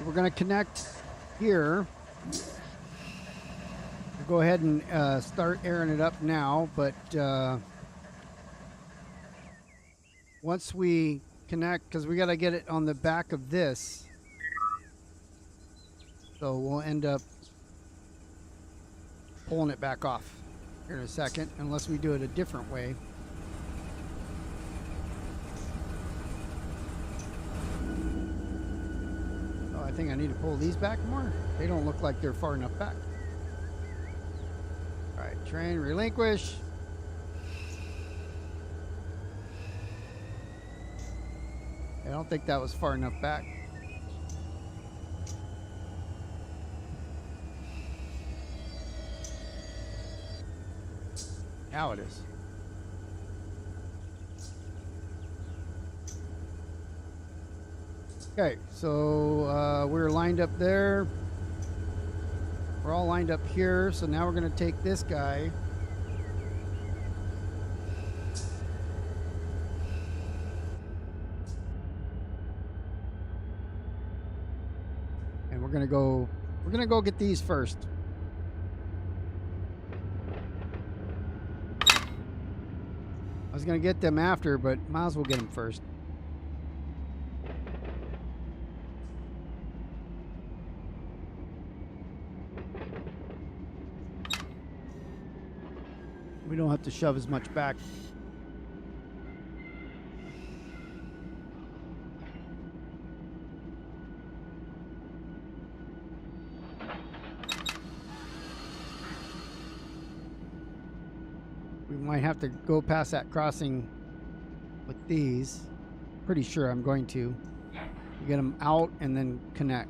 We're going to connect here. We'll go ahead and start airing it up now, but once we connect, because we got to get it on the back of this, so we'll end up pulling it back off here in a second, unless we do it a different way. I think I need to pull these back more. They don't look like they're far enough back. All right, train relinquish. I don't think that was far enough back. Now it is. Okay, so we're lined up there. We're all lined up here. So now we're going to take this guy. And we're going to go get these first. I was going to get them after, but might as well get them first. We don't have to shove as much back. We might have to go past that crossing with these. Pretty sure I'm going to. Get them out and then connect.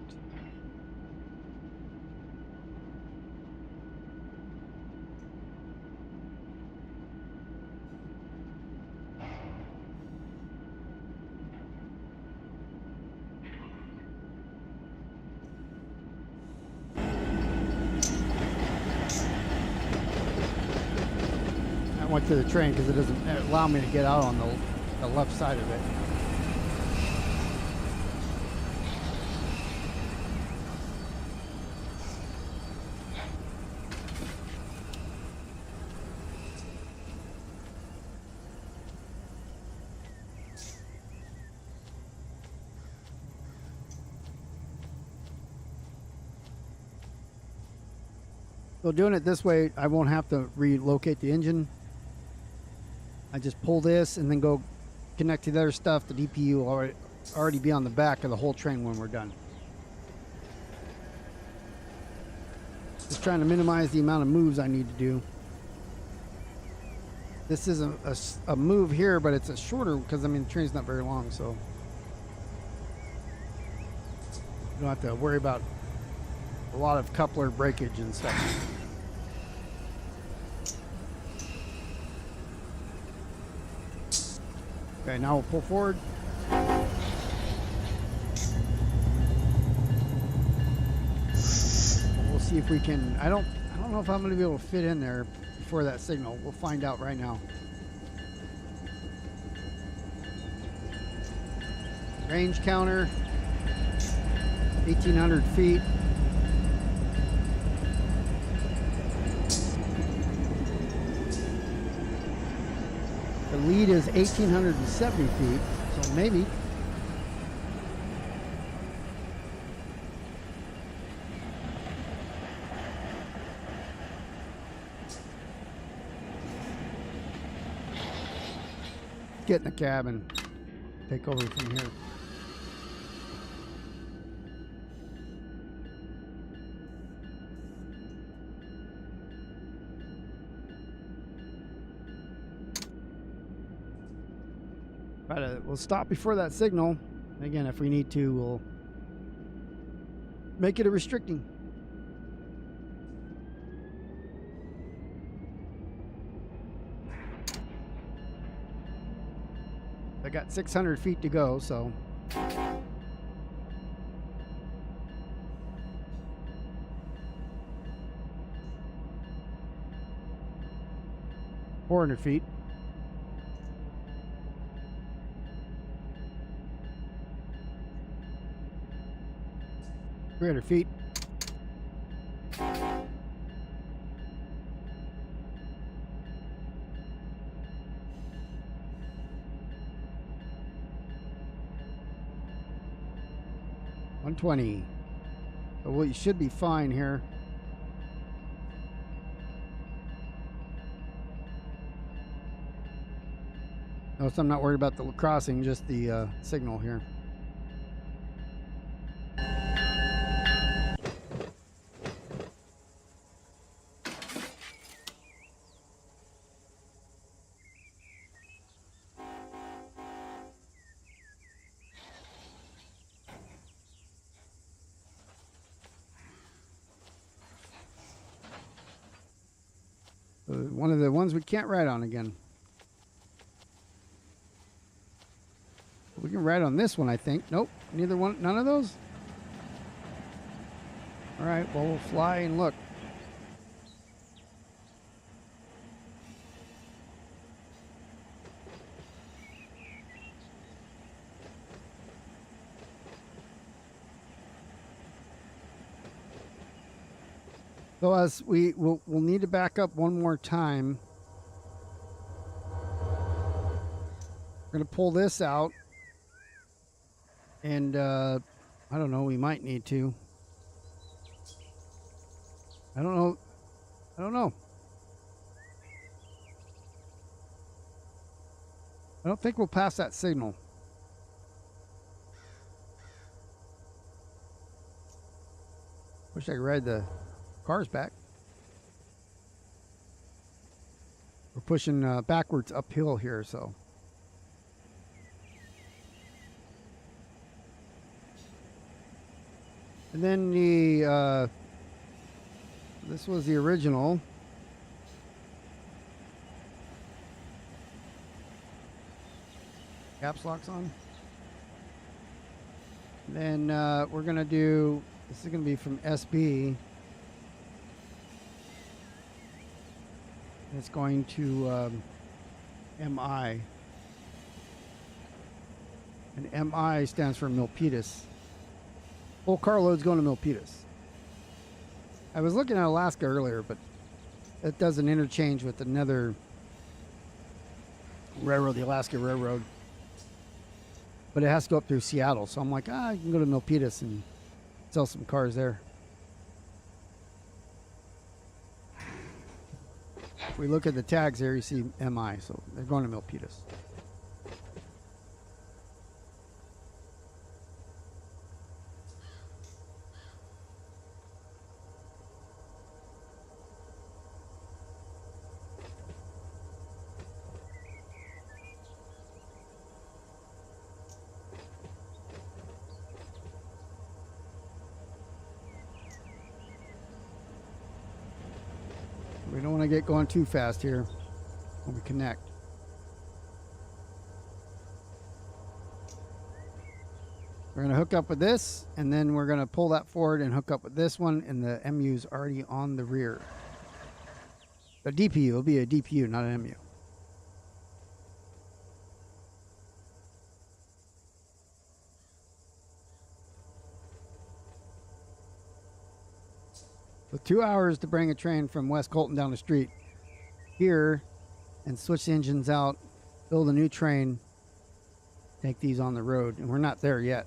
Went to the train because it doesn't allow me to get out on the left side of it. So doing it this way, I won't have to relocate the engine. I just pull this and then go connect to the other stuff. The DPU will already be on the back of the whole train when we're done. Just trying to minimize the amount of moves I need to do. This is a move here, but it's a shorter because I mean the train's not very long, so you don't have to worry about a lot of coupler breakage and stuff. Okay, now we'll pull forward. We'll see if we can. I don't know if I'm going to be able to fit in there before that signal. We'll find out right now. Range counter, 1,800 feet. The lead is 1,870 feet, so maybe. Get in the cab and take over from here. We'll stop before that signal. Again, if we need to, we'll make it a restricting. I got 600 feet to go, so. 400 feet. $300 feet. $120. So well, you should be fine here. Notice I'm not worried about the crossing, just the signal here. One of the ones we can't ride on again. We can ride on this one, I think. Nope, neither one, none of those. All right, well, we'll fly and look. So as we'll need to back up one more time. We're going to pull this out. And I don't know, we might need to. I don't know. I don't think we'll pass that signal. Wish I could ride the cars back. We're pushing backwards uphill here, so. And then the this was the original. Caps locks on. And then we're gonna do. This is gonna be from SB. It's going to MI. And MI stands for Milpitas. Whole carload's going to Milpitas. I was looking at Alaska earlier, but it does an interchange with another railroad, the Alaska Railroad. But it has to go up through Seattle. So I'm like, I can go to Milpitas and sell some cars there. If we look at the tags here, you see MI, so they're going to Milpitas. We don't want to get going too fast here when we connect. We're going to hook up with this, and then we're going to pull that forward and hook up with this one, and the MU's already on the rear. The DPU, it'll be a DPU, not an MU. With 2 hours to bring a train from WestColton down the street here and switch the engines out, build a new train, take these on the road, and we're not there yet.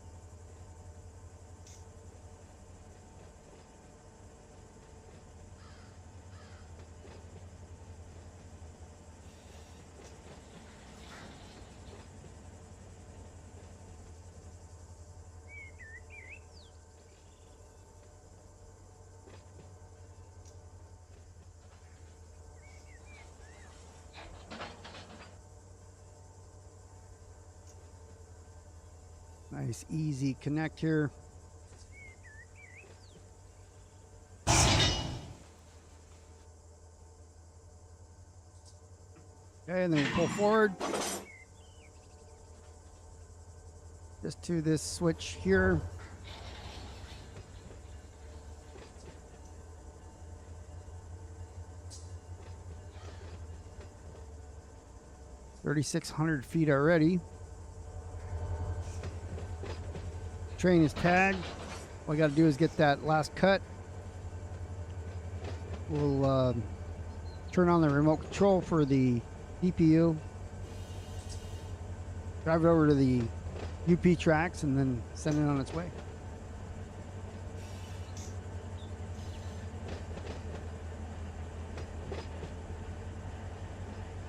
Nice, easy connect here. Okay, and then we pull forward. Just to this switch here. 3,600 feet already. Train is tagged. All I got to do is get that last cut. We'll turn on the remote control for the DPU. Drive it over to the UP tracks and then send it on its way.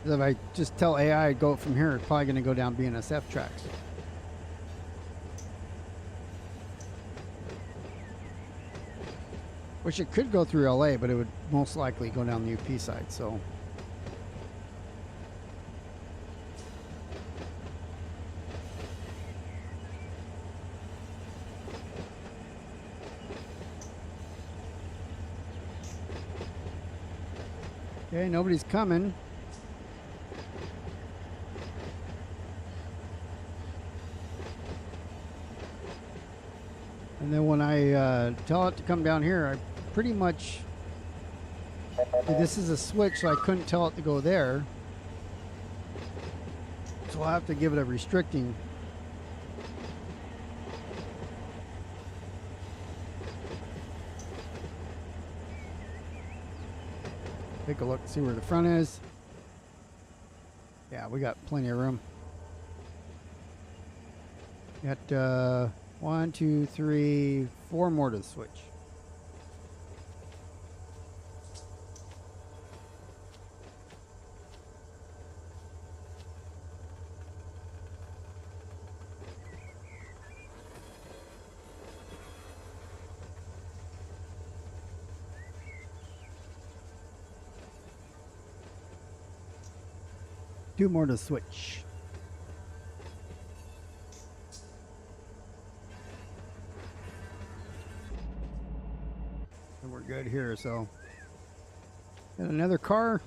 If I just tell AI to go from here, it's probably going to go down BNSF tracks. Which it could go through LA, but it would most likely go down the UP side, so. Okay, nobody's coming. And then when I tell it to come down here, I pretty much, this is a switch, so I couldn't tell it to go there. So I'll have to give it a restricting. Take a look, see where the front is. Yeah, we got plenty of room. Got 1, 2, 3, 4 more to the switch. Two more to switch. And we're good here, so. And another car.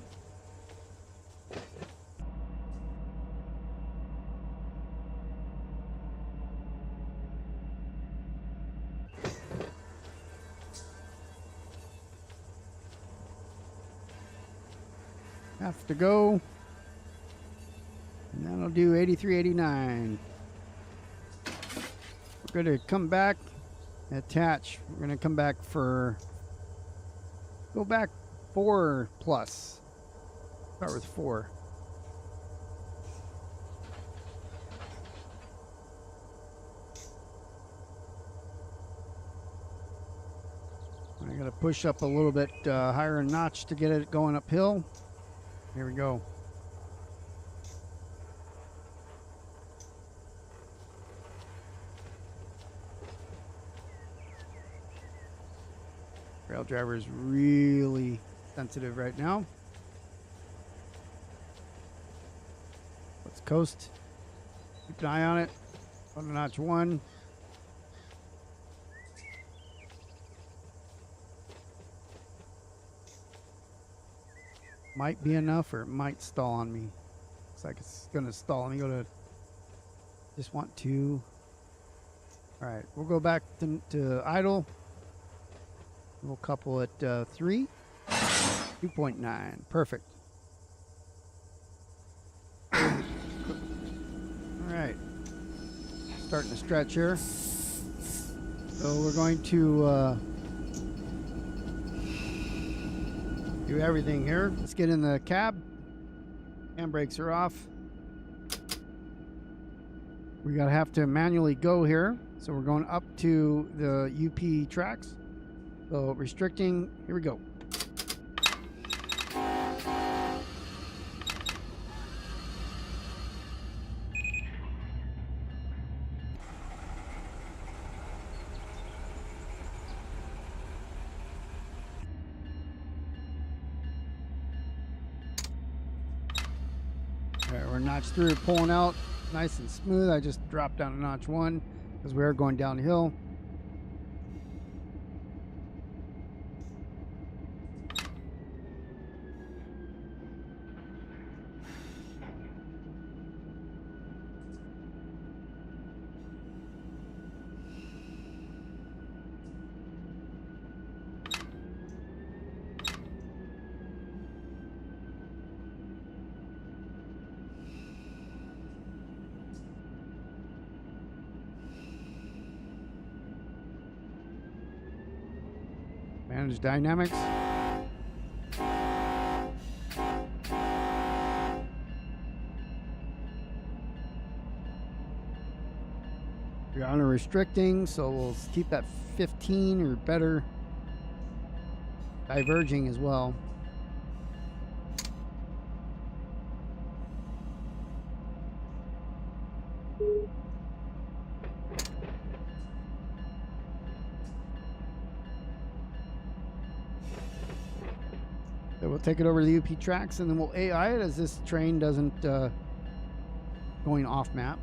Have to go. And that'll do 8389. We're going to come back, attach. We're going to come back for, go back 4 plus. Start with 4. I got to push up a little bit higher a notch to get it going uphill. Here we go. Rail driver is really sensitive right now. Let's coast. Keep an eye on it. On notch 1. Might be enough, or it might stall on me. Looks like it's gonna stall. Let me go to. Just want 2. All right, we'll go back to idle. We'll couple it 3, 2.9, perfect. All right, starting to stretch here. So we're going to do everything here. Let's get in the cab. Handbrakes are off. We're gonna have to manually go here. So we're going up to the UP tracks. So restricting, here we go. All right, we're notch 3, pulling out nice and smooth. I just dropped down to notch 1 because we are going downhill. Manage dynamics. We're under restricting, so we'll keep that 15 or better. Diverging as well. So we'll take it over to the UP tracks and then we'll AI it as this train doesn't going off map.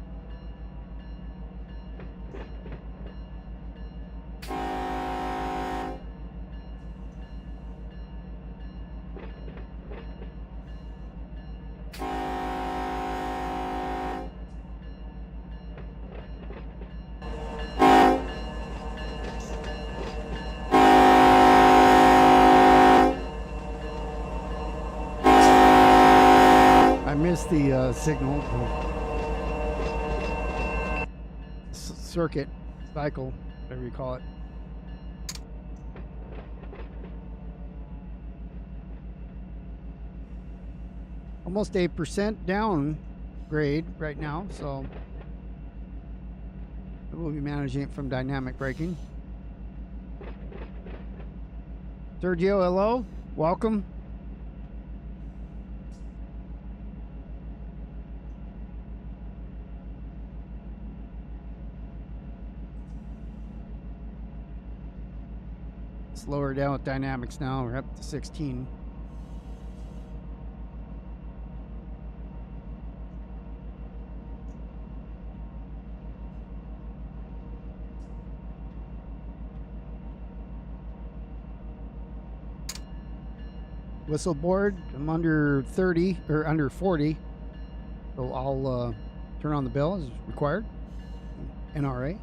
The signal circuit cycle, whatever you call it. Almost 8% down grade right now, so we'll be managing it from dynamic braking. Sergio, hello, welcome. Lower down with dynamics now. We're up to 16. Whistle board, I'm under 30 or under 40, so I'll turn on the bell as required. NRA.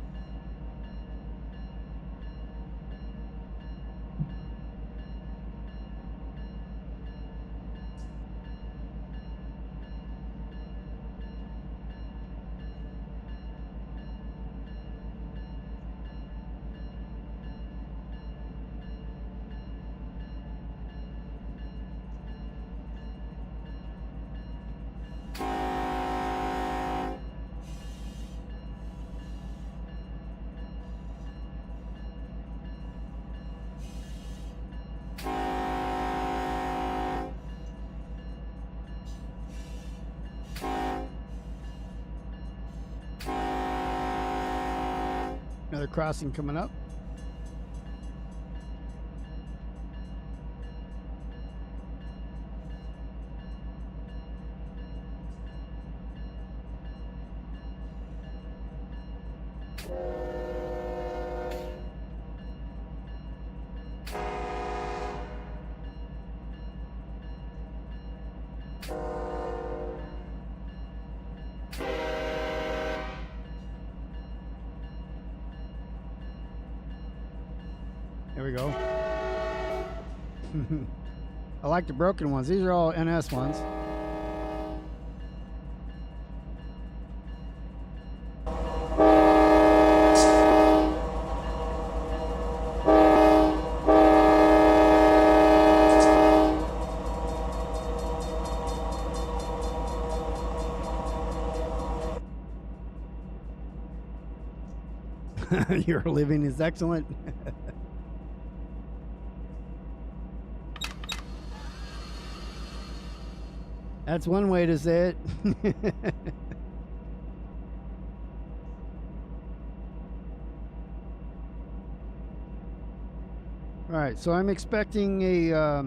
Another crossing coming up. There we go. I like the broken ones. These are all NS ones. Your living is excellent. That's one way to say it. All right, so I'm expecting a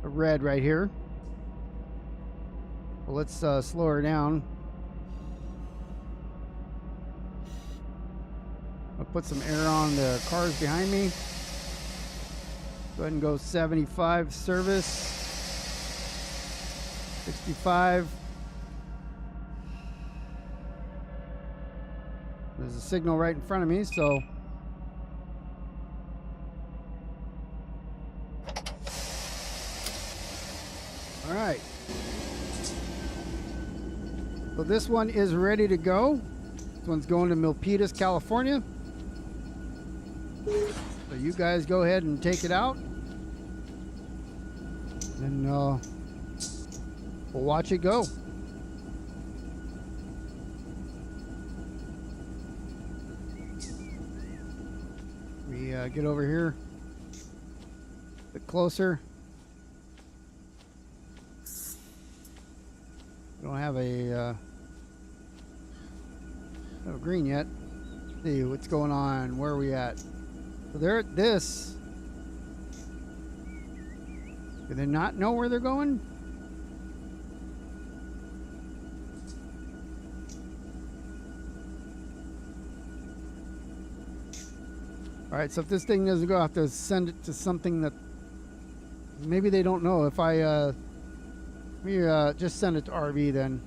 red right here. Well, let's slow her down. I'll put some air on the cars behind me. Go ahead and go 75 service. 65. There's a signal right in front of me, so all right. So this one is ready to go. This one's going to Milpitas, California. So you guys go ahead and take it out. And we'll watch it go. We get over here a bit closer. We don't have a green yet. Let's see what's going on. Where are we at? So they're at this. Do they not know where they're going? All right, so if this thing doesn't go, I have to send it to something that maybe they don't know. If I just send it to RV then.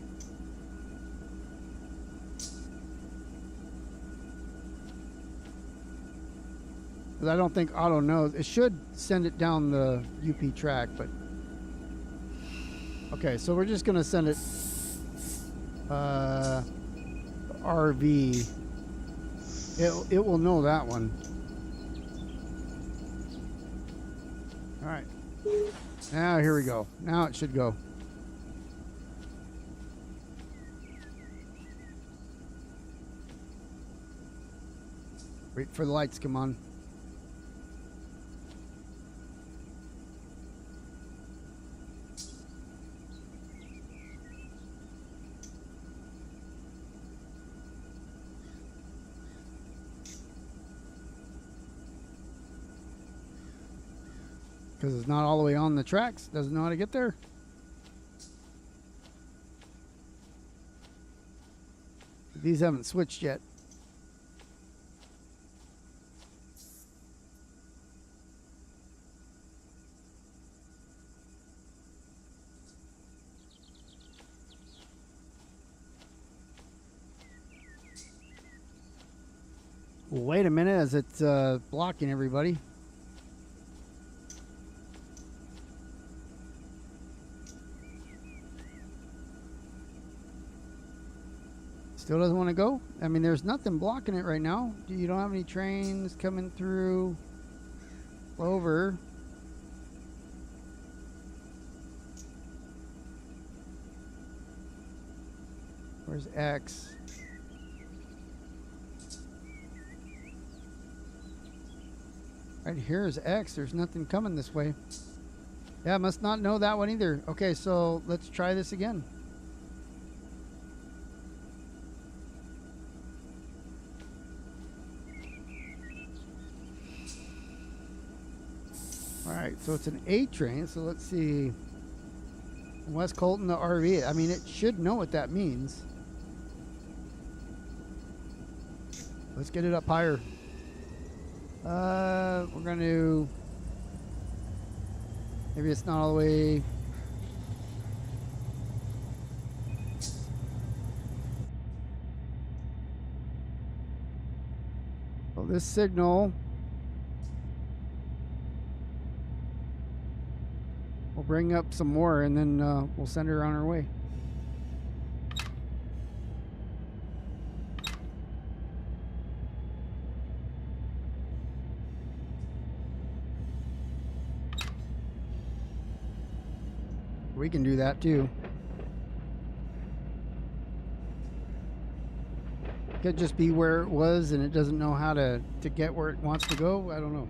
Because I don't think Auto knows. It should send it down the UP track, but okay, so we're just gonna send it RV. It will know that one. All right. Now here we go. Now it should go. Wait for the lights to come on. Because it's not all the way on the tracks. Doesn't know how to get there. These haven't switched yet. Well, wait a minute as it's blocking everybody. Still doesn't want to go? I mean, there's nothing blocking it right now. You don't have any trains coming through over. Where's X? Right here is X. There's nothing coming this way. Yeah, must not know that one either. Okay, so let's try this again. Alright, so it's an A train, so let's see. WestColton to RV. I mean, it should know what that means. Let's get it up higher. We're going to... Maybe it's not all the way... Well, this signal... We'll bring up some more and then we'll send her on her way. We can do that too. Could just be where it was and it doesn't know how to get where it wants to go. I don't know.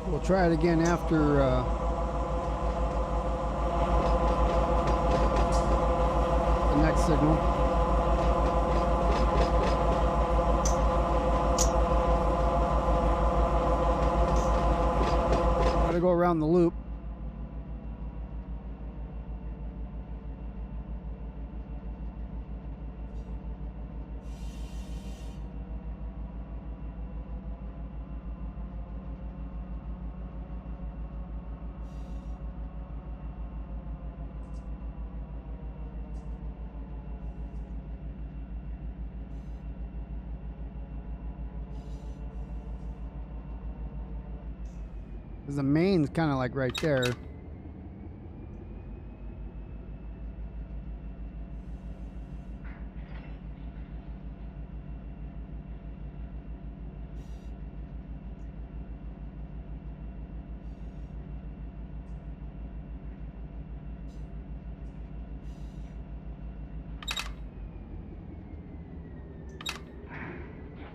We'll try it again after the next signal. Gotta go around the loop. Because the main's kind of like right there.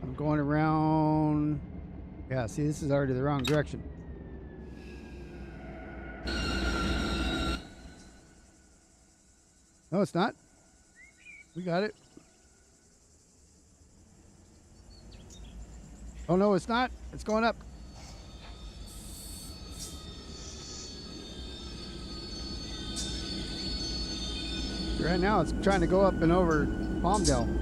I'm going around. Yeah, see, this is already the wrong direction. No, it's not. We got it. Oh, no, it's not. It's going up. Right now, it's trying to go up and over Palmdale.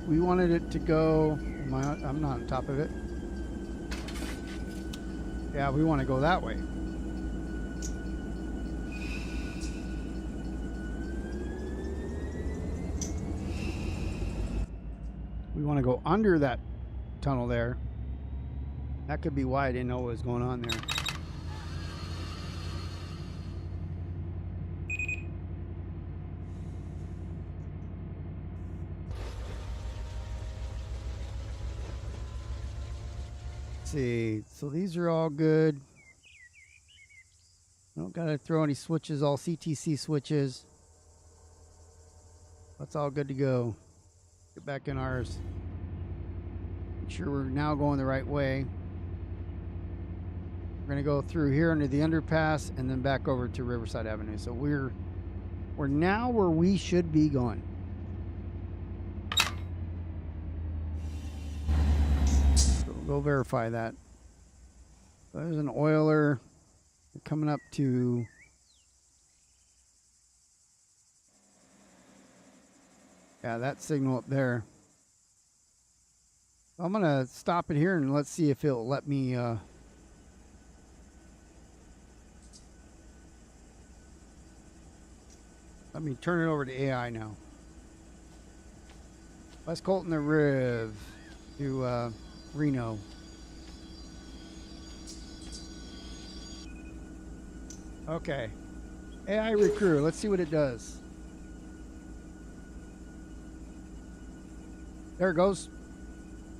We wanted it to go. I'm not on top of it. Yeah, we want to go that way. We want to go under that tunnel there. That could be why I didn't know what was going on there. See, so these are all good. Don't gotta throw any switches, all CTC switches. That's all good to go. Get back in ours. Make sure we're now going the right way. We're gonna go through here under the underpass and then back over to Riverside Avenue. So we're now where we should be going. Go verify that. So there's an oiler coming up to that signal up there. I'm gonna stop it here and let's see if it'll let me turn it over to AI now. WestColton to Riv to Reno. Okay. AI recruit. Let's see what it does. There it goes.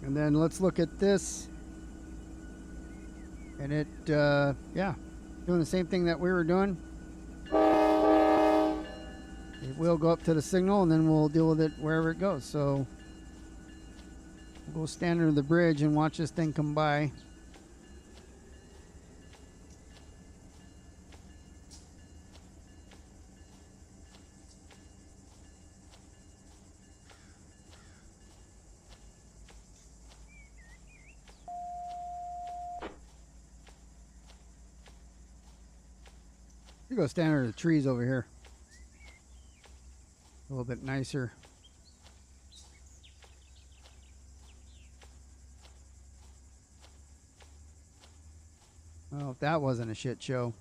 And then let's look at this. And it, yeah, doing the same thing that we were doing. It will go up to the signal and then we'll deal with it wherever it goes. So we'll go stand under the bridge and watch this thing come by. You go stand under the trees over here. A little bit nicer. Well, if that wasn't a shit show.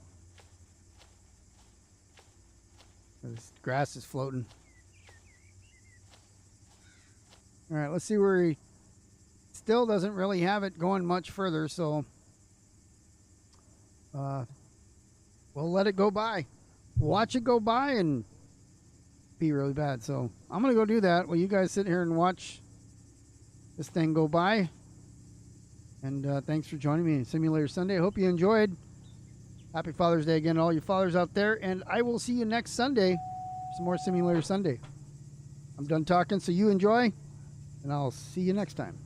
This grass is floating. All right, let's see where he still doesn't really have it going much further, so we'll let it go by. Watch it go by and be really bad. So I'm going to go do that while you guys sit here and watch this thing go by. And thanks for joining me in Simulator Sunday. I hope you enjoyed. Happy Father's Day again to all you fathers out there. And I will see you next Sunday for some more Simulator Sunday. I'm done talking, so you enjoy. And I'll see you next time.